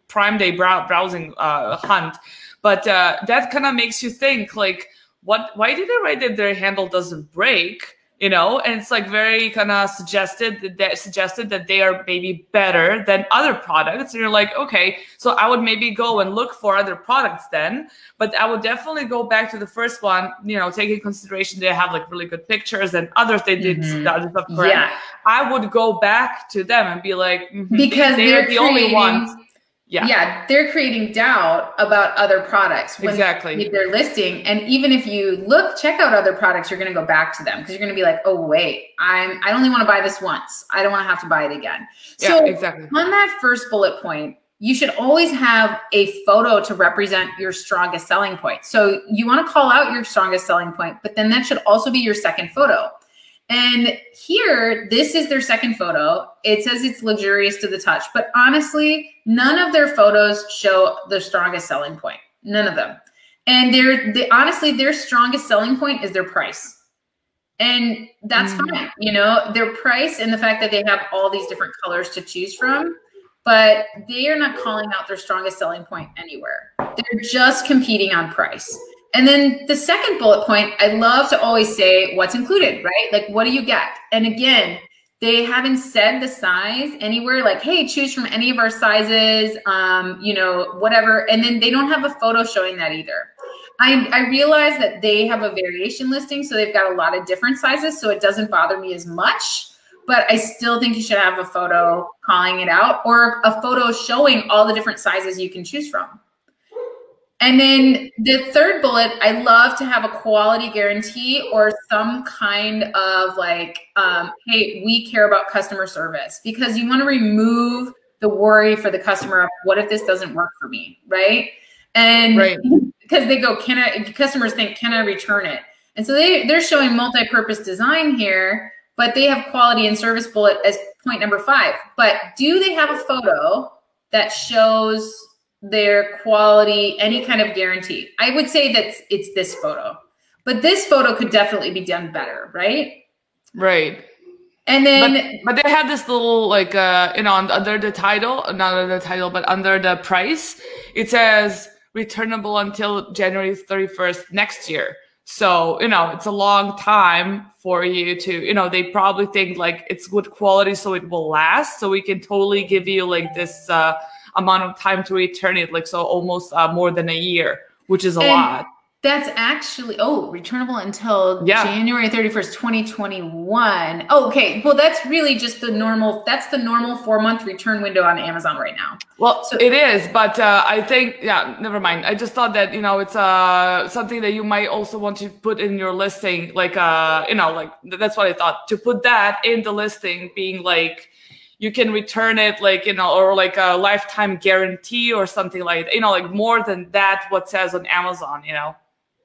Prime Day browsing hunt. But that kind of makes you think like, why did they write that their handle doesn't break? You know, and it's like very kind of suggested that they are maybe better than other products. And you're like, okay, so I would maybe go and look for other products then, but I would definitely go back to the first one, you know, take in consideration they have like really good pictures and others they did other stuff correct. Yeah. I would go back to them and be like, because they're the only ones. Yeah, they're creating doubt about other products when Exactly. they leave their listing. And even if you check out other products, you're going to go back to them because you're going to be like, oh, wait, I only want to buy this once. I don't want to have to buy it again. So exactly. On that first bullet point, you should always have a photo to represent your strongest selling point. So you want to call out your strongest selling point, but then that should also be your second photo. And here, this is their second photo. It says it's luxurious to the touch, but honestly, none of their photos show their strongest selling point. None of them. And honestly, their strongest selling point is their price. And that's fine. You know, their price and the fact that they have all these different colors to choose from, but they are not calling out their strongest selling point anywhere. They're just competing on price. And then the second bullet point, I love to always say what's included, right? Like, what do you get? And again, they haven't said the size anywhere, like, hey, choose from any of our sizes, you know, whatever. And then they don't have a photo showing that either. I realize that they have a variation listing, so they've got a lot of different sizes, so it doesn't bother me as much. But I still think you should have a photo calling it out or a photo showing all the different sizes you can choose from. And then the third bullet, I love to have a quality guarantee or some kind of like, hey, we care about customer service, because you want to remove the worry for the customer of what if this doesn't work for me, right? And because they go, customers think, can I return it? And so they're showing multi-purpose design here, but they have quality and service bullet as point number 5. But do they have a photo that shows their quality, any kind of guarantee? I would say that it's this photo, but this photo could definitely be done better, right? Right. And then, but they had this little like, you know, under the title, not under the title, but under the price, it says returnable until January 31st next year. So, you know, it's a long time for you to, you know, they probably think like it's good quality, so it will last. So we can totally give you like this, amount of time to return it, like so almost more than a year, which is a lot. That's actually, returnable until January 31st, 2021. Oh, okay. Well, that's really just the normal 4-month return window on Amazon right now. Well, so it is, but I think, never mind. I just thought that, you know, it's something that you might also want to put in your listing, like, you know, like that's what I thought, to put that in the listing being like, you can return it, like, you know, or like a lifetime guarantee or something like, you know, like more than that, what says on Amazon, you know?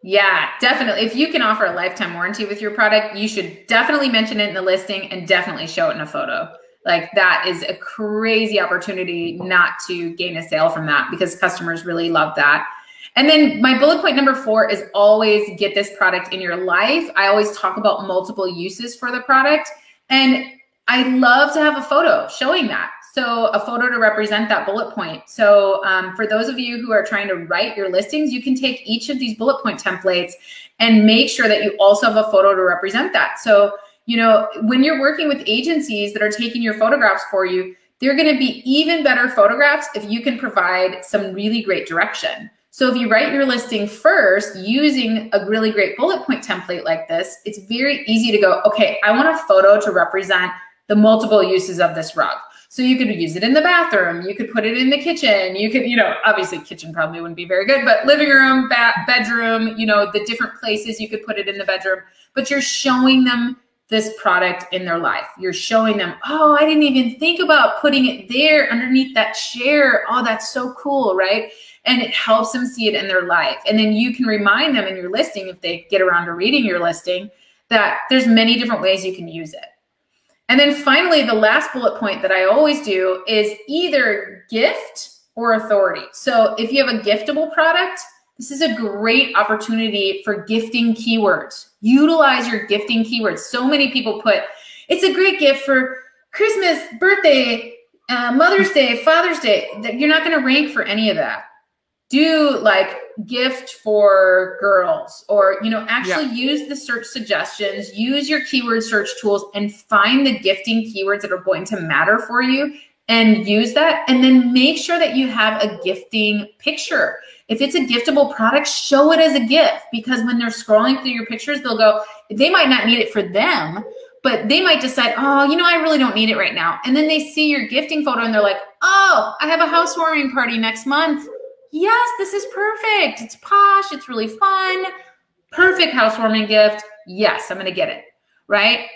Yeah, definitely. If you can offer a lifetime warranty with your product, you should definitely mention it in the listing and definitely show it in a photo. Like that is a crazy opportunity not to gain a sale from that, because customers really love that. And then my bullet point number 4 is always get this product in your life. I always talk about multiple uses for the product, and I love to have a photo showing that. So a photo to represent that bullet point. So for those of you who are trying to write your listings, you can take each of these bullet point templates and make sure that you also have a photo to represent that. So, you know, when you're working with agencies that are taking your photographs for you, they're going to be even better photographs if you can provide some really great direction. So if you write your listing first using a really great bullet point template like this, it's very easy to go, okay, I want a photo to represent the multiple uses of this rug. So you could use it in the bathroom, you could put it in the kitchen, you could, you know, obviously kitchen probably wouldn't be very good, but living room, bedroom, you know, the different places you could put it in the bedroom, but you're showing them this product in their life. You're showing them, oh, I didn't even think about putting it there underneath that chair. Oh, that's so cool, right? And it helps them see it in their life. And then you can remind them in your listing, if they get around to reading your listing, that there's many different ways you can use it. And then finally, the last bullet point that I always do is either gift or authority. So if you have a giftable product, this is a great opportunity for gifting keywords. Utilize your gifting keywords. So many people put, it's a great gift for Christmas, birthday, Mother's Day, Father's Day. You're not going to rank for any of that. Do like gift for girls, or, you know, actually use the search suggestions, use your keyword search tools and find the gifting keywords that are going to matter for you and use that. And then make sure that you have a gifting picture. If it's a giftable product, show it as a gift, because when they're scrolling through your pictures, they'll go, they might not need it for them, but they might decide, oh, you know, I really don't need it right now. And then they see your gifting photo and they're like, oh, I have a housewarming party next month. Yes, this is perfect. It's posh. It's really fun. Perfect housewarming gift. Yes, I'm going to get it. Right?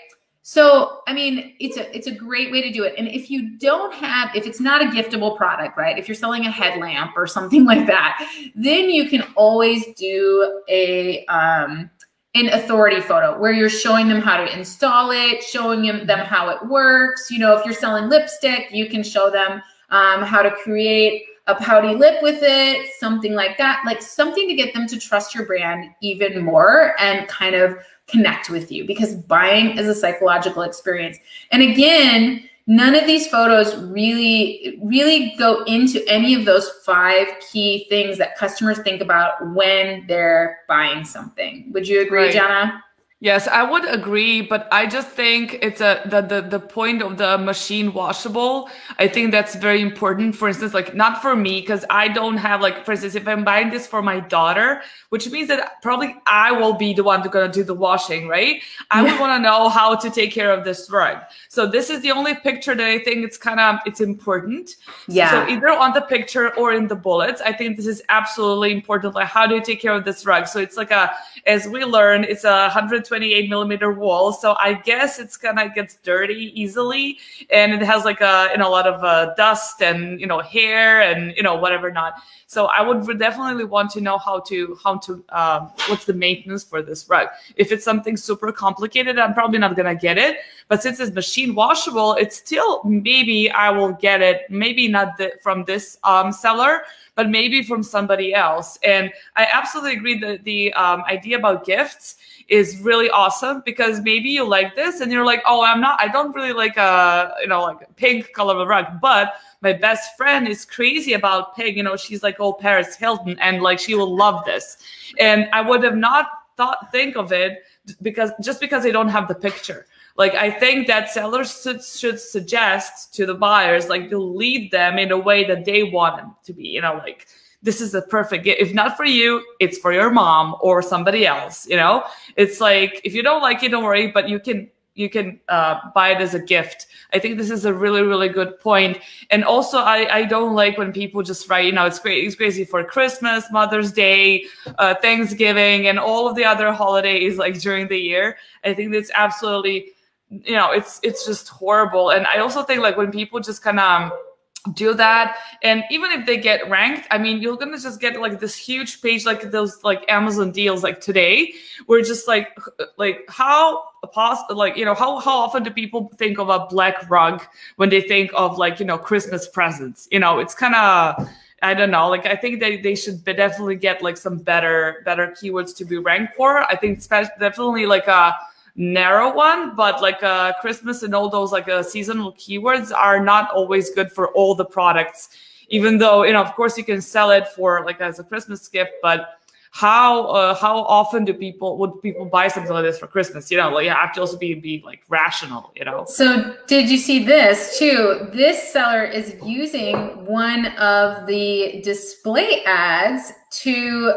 So, I mean, it's a great way to do it. And if you don't have, if it's not a giftable product, right? If you're selling a headlamp or something like that, then you can always do an authority photo where you're showing them how to install it, showing them how it works. You know, if you're selling lipstick, you can show them how to create a pouty lip with it, something like that, like something to get them to trust your brand even more and kind of connect with you, because buying is a psychological experience. And again, none of these photos really go into any of those 5 key things that customers think about when they're buying something. Would you agree, Jenna? Yes, I would agree, but I just think it's the point of the machine washable. I think that's very important. For instance, like not for me, because I don't have, like, for instance, if I'm buying this for my daughter, which means that probably I will be the one gonna do the washing, right? I would want to know how to take care of this rug. So this is the only picture that I think it's important. Yeah. So either on the picture or in the bullets, I think this is absolutely important. Like, how do you take care of this rug? So it's like as we learn, it's a 128 millimeter wall. So I guess it's gets dirty easily, and it has like a lot of dust and hair and whatever not. So I would definitely want to know how to what's the maintenance for this rug. If it's something super complicated, I'm probably not gonna get it. But since it's machine washable, it's still, maybe I will get it. Maybe not from this seller, but maybe from somebody else. And I absolutely agree that the idea about gifts is really awesome, because maybe you like this and you're like, oh, I don't really like like pink color of rug, but my best friend is crazy about pink. She's like, oh, Paris Hilton, and like she will love this. And I would have not think of it because I don't have the picture. Like, I think that sellers should suggest to the buyers, like, to lead them in a way that they want them to be, like, this is a perfect gift. If not for you, it's for your mom or somebody else, It's like, if you don't like it, don't worry, but you can buy it as a gift. I think this is a really, really good point. And also, I don't like when people just write, it's great. It's crazy for Christmas, Mother's Day, Thanksgiving, and all of the other holidays, like during the year. I think that's absolutely, it's just horrible. And I also think, like, when people just kind of do that, and even if they get ranked, I mean, you're gonna just get like this huge page, like those like Amazon deals like today, where just like how often do people think of a black rug when they think of like Christmas presents? It's kind of, I don't know, like, I think they should definitely get like some better keywords to be ranked for. I think it's definitely like a narrow one, but like Christmas and all those like seasonal keywords are not always good for all the products, even though of course you can sell it for like as a Christmas gift. But how often would people buy something like this for Christmas? Like, you have to also be like rational, So did you see this too? This seller is using one of the display ads to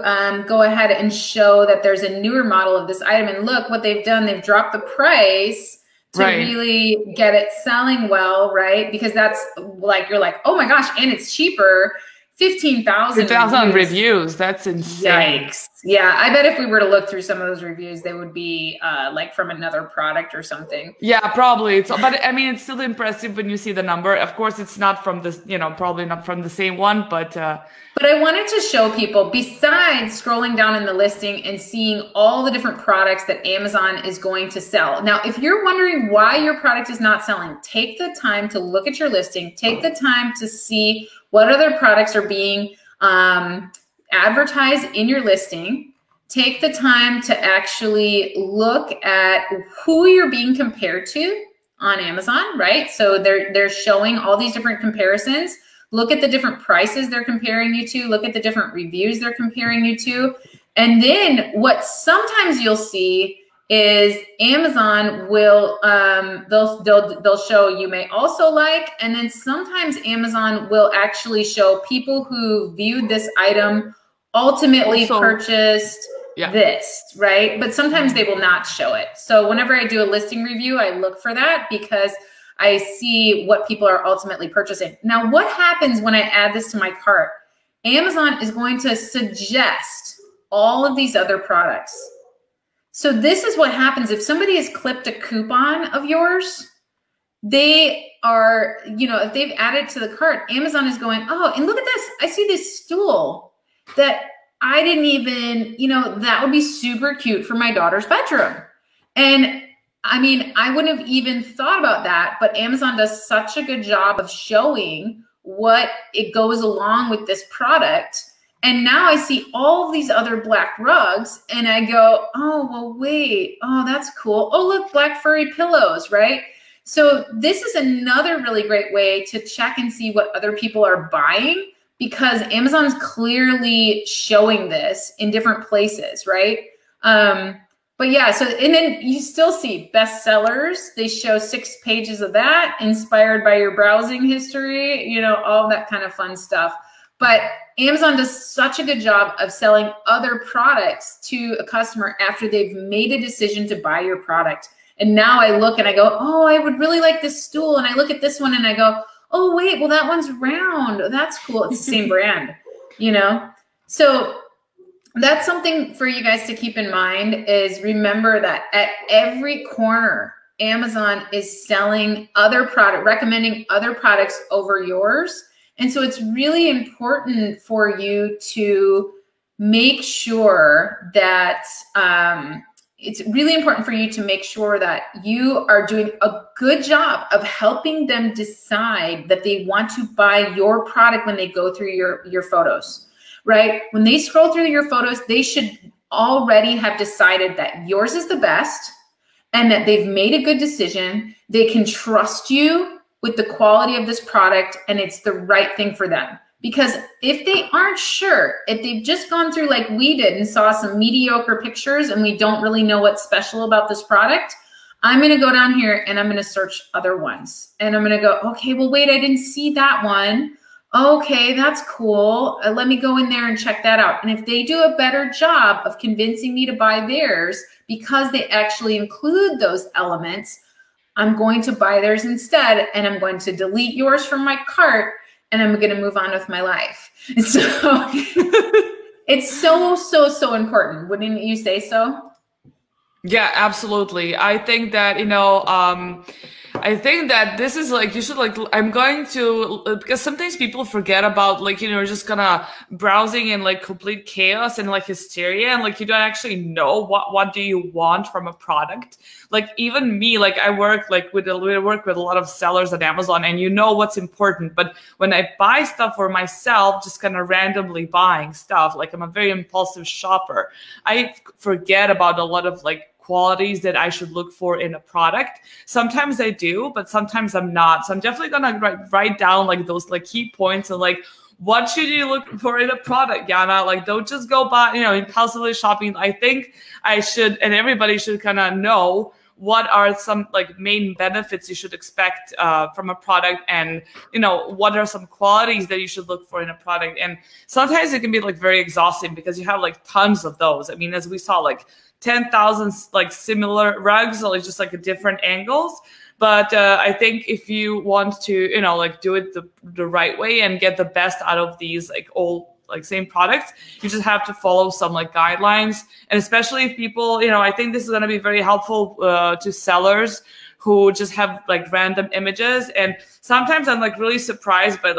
go ahead and show that there's a newer model of this item. And look what they've done. They've dropped the price to really get it selling well, right? Because that's like, you're like, oh my gosh, and it's cheaper. 15,000 reviews. That's insane. Yikes. Yeah, I bet if we were to look through some of those reviews, they would be like from another product or something. Yeah, probably. But I mean, it's still impressive when you see the number. Of course, it's not from this, probably not from the same one, but I wanted to show people, besides scrolling down in the listing and seeing all the different products that Amazon is going to sell. Now, if you're wondering why your product is not selling, take the time to look at your listing. Take the time to see what other products are being advertised in your listing. Take the time to actually look at who you're being compared to on Amazon, right? So they're showing all these different comparisons. Look at the different prices they're comparing you to. Look at the different reviews they're comparing you to. And then what sometimes you'll see is Amazon will, they'll show you may also like, and then sometimes Amazon will actually show people who viewed this item, ultimately purchased this, right? But sometimes they will not show it. So whenever I do a listing review, I look for that because I see what people are ultimately purchasing. Now, what happens when I add this to my cart? Amazon is going to suggest all of these other products. So this is what happens if somebody has clipped a coupon of yours. They are, if they've added to the cart, Amazon is going, oh, and look at this. I see this stool that I didn't even, that would be super cute for my daughter's bedroom. And I mean, I wouldn't have even thought about that, but Amazon does such a good job of showing what it goes along with this product. And now I see all of these other black rugs and I go, oh, well, wait, oh, that's cool. Oh, look, black furry pillows, right? So this is another really great way to check and see what other people are buying, because Amazon is clearly showing this in different places, right? But yeah, so, and then you still see bestsellers. They show 6 pages of that, inspired by your browsing history, all that kind of fun stuff. But Amazon does such a good job of selling other products to a customer after they've made a decision to buy your product. And now I look and I go, oh, I would really like this stool. And I look at this one and I go, oh, wait, well, that one's round. That's cool. It's the same brand, So that's something for you guys to keep in mind, is remember that at every corner, Amazon is selling other product, recommending other products over yours. And so it's really important for you to make sure that, you are doing a good job of helping them decide that they want to buy your product when they go through your photos, right? When they scroll through your photos, they should already have decided that yours is the best and that they've made a good decision. They can trust you with the quality of this product and it's the right thing for them. Because if they aren't sure, if they've just gone through like we did and saw some mediocre pictures and we don't really know what's special about this product, I'm going to go down here and I'm going to search other ones. And I'm going to go, okay, well, wait, I didn't see that one. Okay, that's cool. Let me go in there and check that out. And if they do a better job of convincing me to buy theirs because they actually include those elements, I'm going to buy theirs instead. And I'm going to delete yours from my cart. And I'm going to move on with my life. So it's so important. Wouldn't you say so? Yeah, absolutely. I think that, I think that this is like, you should I'm going to, because sometimes people forget about just gonna browsing in complete chaos and hysteria and you don't actually know what do you want from a product. Even me, I work with a lot of sellers at Amazon and what's important. But when I buy stuff for myself, just kind of randomly buying stuff, I'm a very impulsive shopper, I forget about a lot of qualities that I should look for in a product. Sometimes I do, but sometimes I'm not. So I'm definitely gonna write down those key points and what should you look for in a product, Yana? Don't just go buy, impulsively shopping. I think I should, and everybody should kind of know what are some main benefits you should expect from a product, and what are some qualities that you should look for in a product. And sometimes it can be very exhausting because you have tons of those. I mean, as we saw, 10,000 similar rugs, just different angles. But I think if you want to, do it the right way and get the best out of these all same products, you just have to follow some guidelines. And especially if people, I think this is going to be very helpful to sellers who just have random images. And sometimes I'm really surprised by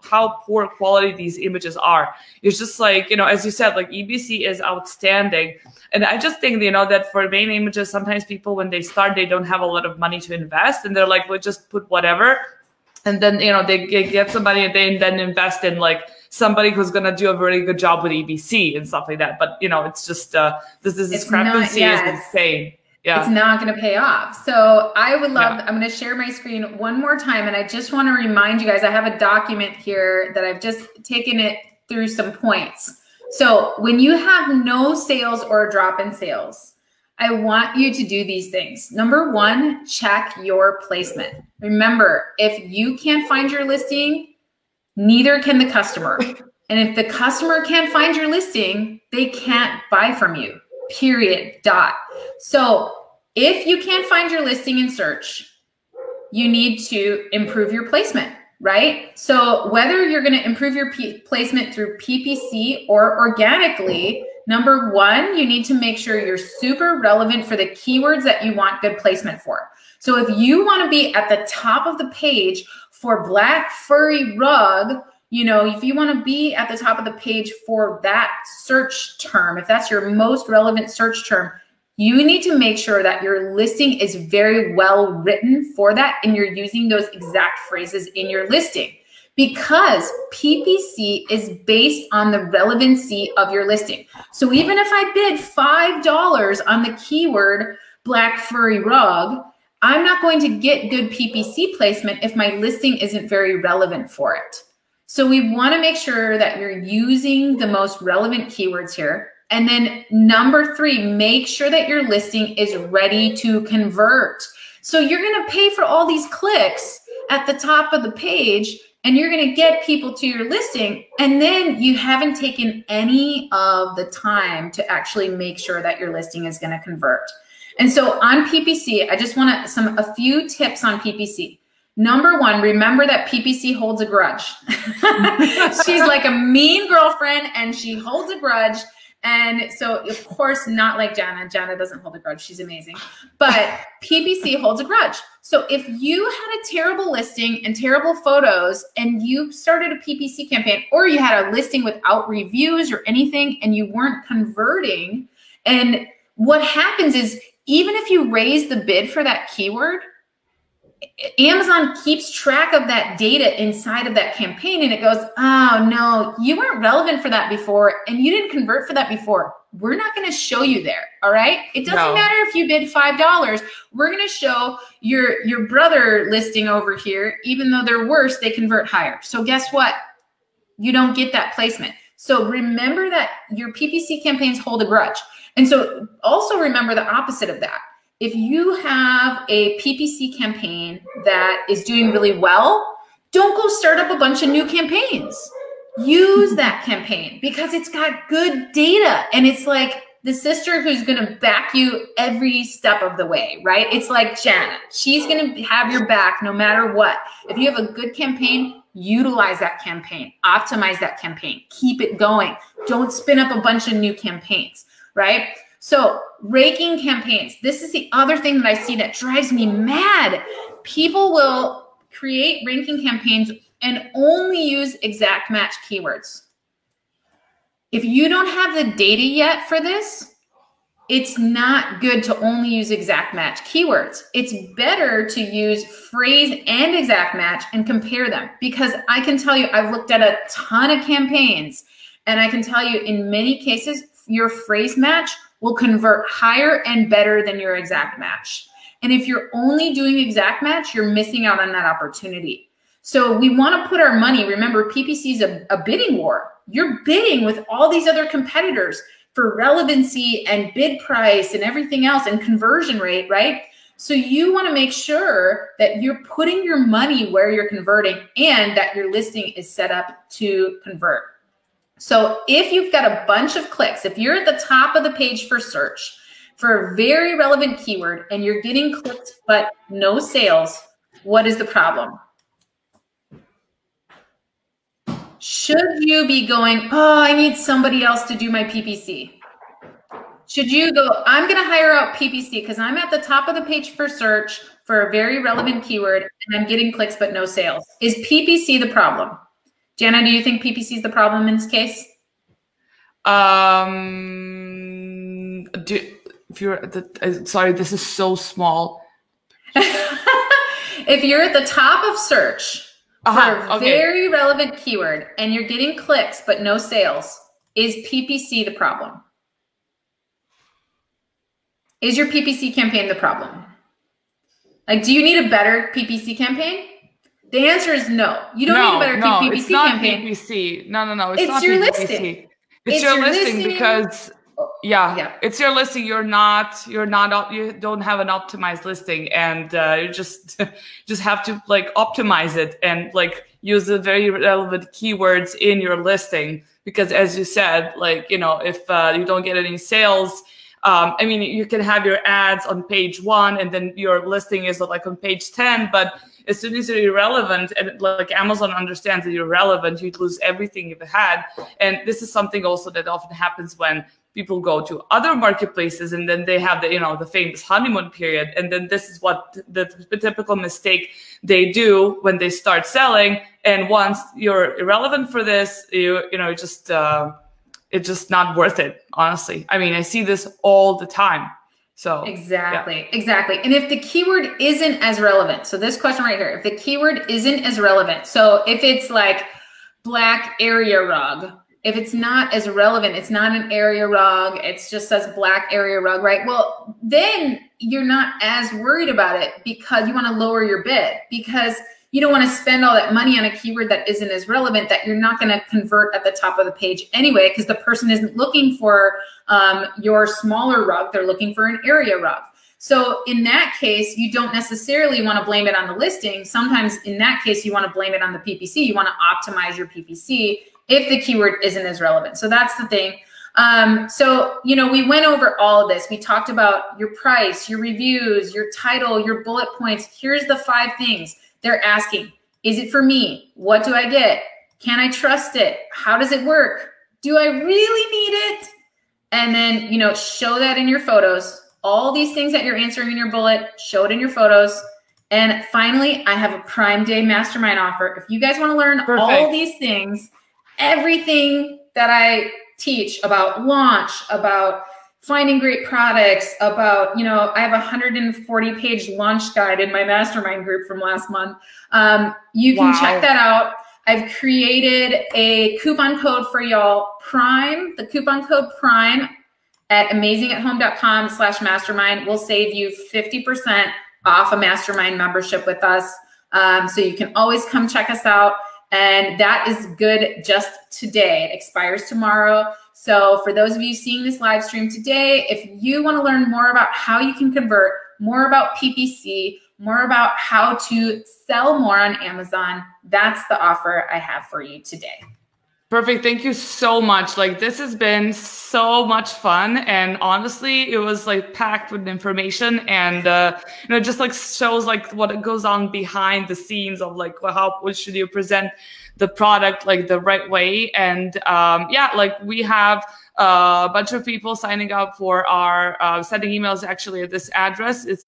how poor quality these images are. It's just as you said, EBC is outstanding. And I just think, that for main images, sometimes people, when they start, they don't have a lot of money to invest. And they're we'll just put whatever. And then, they get somebody and they then invest in somebody who's going to do a very good job with EBC and stuff like that. But, it's just, this discrepancy is insane. Yeah. It's not going to pay off. So I would love, I'm going to share my screen one more time. And I just want to remind you guys, I have a document here that I've just taken it through some points. So when you have no sales or a drop in sales, I want you to do these things. Number one, check your placement. Remember, if you can't find your listing, neither can the customer. And if the customer can't find your listing, they can't buy from you, period, dot. So if you can't find your listing in search, you need to improve your placement, right? So whether you're going to improve your placement through PPC or organically, number one, you need to make sure you're super relevant for the keywords that you want good placement for. So if you want to be at the top of the page for black furry rug, you know, if you want to be at the top of the page for that search term, if that's your most relevant search term, you need to make sure that your listing is very well written for that and you're using those exact phrases in your listing, because PPC is based on the relevancy of your listing. So even if I bid $5 on the keyword black furry rug, I'm not going to get good PPC placement if my listing isn't very relevant for it. So we want to make sure that you're using the most relevant keywords here. And then number three, make sure that your listing is ready to convert. So you're going to pay for all these clicks at the top of the page and you're going to get people to your listing. And then you haven't taken any of the time to actually make sure that your listing is going to convert. And so on PPC, I just want a few tips on PPC. Number one, remember that PPC holds a grudge. She's like a mean girlfriend and she holds a grudge. And so, of course, not like Jana. Jana doesn't hold a grudge. She's amazing. But PPC holds a grudge. So if you had a terrible listing and terrible photos and you started a PPC campaign, or you had a listing without reviews or anything and you weren't converting, and what happens is even if you raise the bid for that keyword, Amazon keeps track of that data inside of that campaign and it goes, oh no, you weren't relevant for that before and you didn't convert for that before. We're not going to show you there. All right. It doesn't matter if you bid $5. We're going to show your brother listing over here, even though they're worse, they convert higher. So guess what? You don't get that placement. So remember that your PPC campaigns hold a grudge. And so also remember the opposite of that. If you have a PPC campaign that is doing really well, don't go start up a bunch of new campaigns. Use that campaign because it's got good data and it's like the sister who's going to back you every step of the way, right? It's like Jana. She's going to have your back no matter what. If you have a good campaign, utilize that campaign, optimize that campaign, keep it going. Don't spin up a bunch of new campaigns, right? So raking campaigns, this is the other thing that I see that drives me mad. People will create ranking campaigns and only use exact match keywords. If you don't have the data yet for this, it's not good to only use exact match keywords. It's better to use phrase and exact match and compare them, because I can tell you, I've looked at a ton of campaigns and I can tell you in many cases, your phrase match will convert higher and better than your exact match. And if you're only doing exact match, you're missing out on that opportunity. So we want to put our money, remember PPC is a bidding war. You're bidding with all these other competitors for relevancy and bid price and everything else and conversion rate, right? So you want to make sure that you're putting your money where you're converting and that your listing is set up to convert. So if you've got a bunch of clicks, if you're at the top of the page for search for a very relevant keyword and you're getting clicks but no sales, what is the problem? Should you be going, oh, I need somebody else to do my PPC? Should you go, I'm going to hire out PPC because I'm at the top of the page for search for a very relevant keyword and I'm getting clicks but no sales? Is PPC the problem? Jana, do you think PPC is the problem in this case? If you're at the, sorry, this is so small. If you're at the top of search for a very relevant keyword and you're getting clicks but no sales, is PPC the problem? Is your PPC campaign the problem? Like, do you need a better PPC campaign? The answer is no. You don't need a better PPC it's not campaign. PPC. No, it's not your PPC. listing. It's your listing because it's your listing. You don't have an optimized listing, and you just have to like optimize it, and like use the very relevant keywords in your listing. Because as you said, like, you know, if you don't get any sales, I mean, you can have your ads on page 1 and then your listing is like on page 10, but as soon as you're irrelevant, and like Amazon understands that you're relevant, you'd lose everything you've had. And this is something also that often happens when people go to other marketplaces and then they have the, you know, the famous honeymoon period. And then this is what the typical mistake they do when they start selling. And once you're irrelevant for this, you know, it's just not worth it, honestly. I mean, I see this all the time. So exactly. And if the keyword isn't as relevant, so this question right here, if the keyword isn't as relevant, so if it's like black area rug, if it's not as relevant, it's not an area rug, it's just says black area rug, right? Well, then you're not as worried about it because you want to lower your bid, because you don't want to spend all that money on a keyword that isn't as relevant, that you're not going to convert at the top of the page anyway, because the person isn't looking for your smaller rug, they're looking for an area rug. So in that case, you don't necessarily want to blame it on the listing. Sometimes in that case, you want to blame it on the PPC. You want to optimize your PPC if the keyword isn't as relevant. So that's the thing. So, you know, we went over all of this. We talked about your price, your reviews, your title, your bullet points. Here's the 5 things they're asking. Is it for me? What do I get? Can I trust it? How does it work? Do I really need it? And then, you know, show that in your photos. All these things that you're answering in your bullet, show it in your photos. And finally, I have a Prime Day Mastermind offer. If you guys want to learn all these things, everything that I teach about launch, about finding great products, about, you know, I have a 140-page launch guide in my mastermind group from last month. You can check that out. I've created a coupon code for y'all, Prime, the coupon code Prime at amazingathome.com/mastermind will save you 50% off a mastermind membership with us. So you can always come check us out. And that is good just today. It expires tomorrow. So for those of you seeing this live stream today, if you want to learn more about how you can convert, more about PPC, more about how to sell more on Amazon, that's the offer I have for you today. Perfect. Thank you so much. Like, this has been so much fun. And honestly, it was like packed with information, and, you know, just like shows like what goes on behind the scenes of like, how should you present the product like the right way. And yeah, like we have a bunch of people signing up for our sending emails actually at this address. It's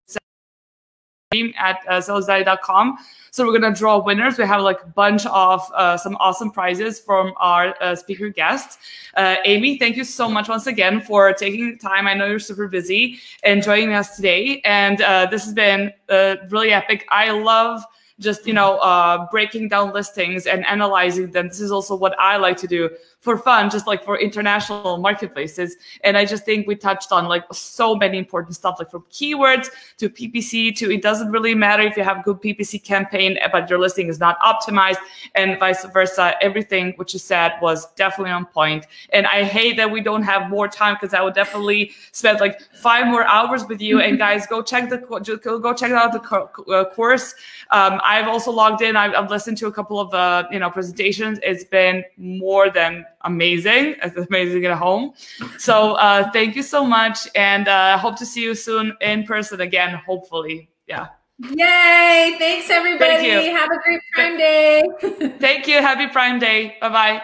at salesdiet.com. So we're going to draw winners. We have like a bunch of some awesome prizes from our speaker guests. Amy, thank you so much once again for taking time. I know you're super busy and joining us today. And this has been really epic. I love just, you know, breaking down listings and analyzing them. This is also what I like to do for fun, just like for international marketplaces. And I just think we touched on like so many important stuff, like from keywords to PPC to, it doesn't really matter if you have a good PPC campaign, but your listing is not optimized, and vice versa. Everything which you said was definitely on point. And I hate that we don't have more time, because I would definitely spend like 5 more hours with you. And guys, go check out the course. I've also logged in. I've listened to a couple of you know, presentations. It's been more than amazing. It's amazing at home. So thank you so much, and hope to see you soon in person again, hopefully. Yeah. Yay! Thanks everybody. Thank you. Have a great Prime Day. Thank you. Happy Prime Day. Bye-bye.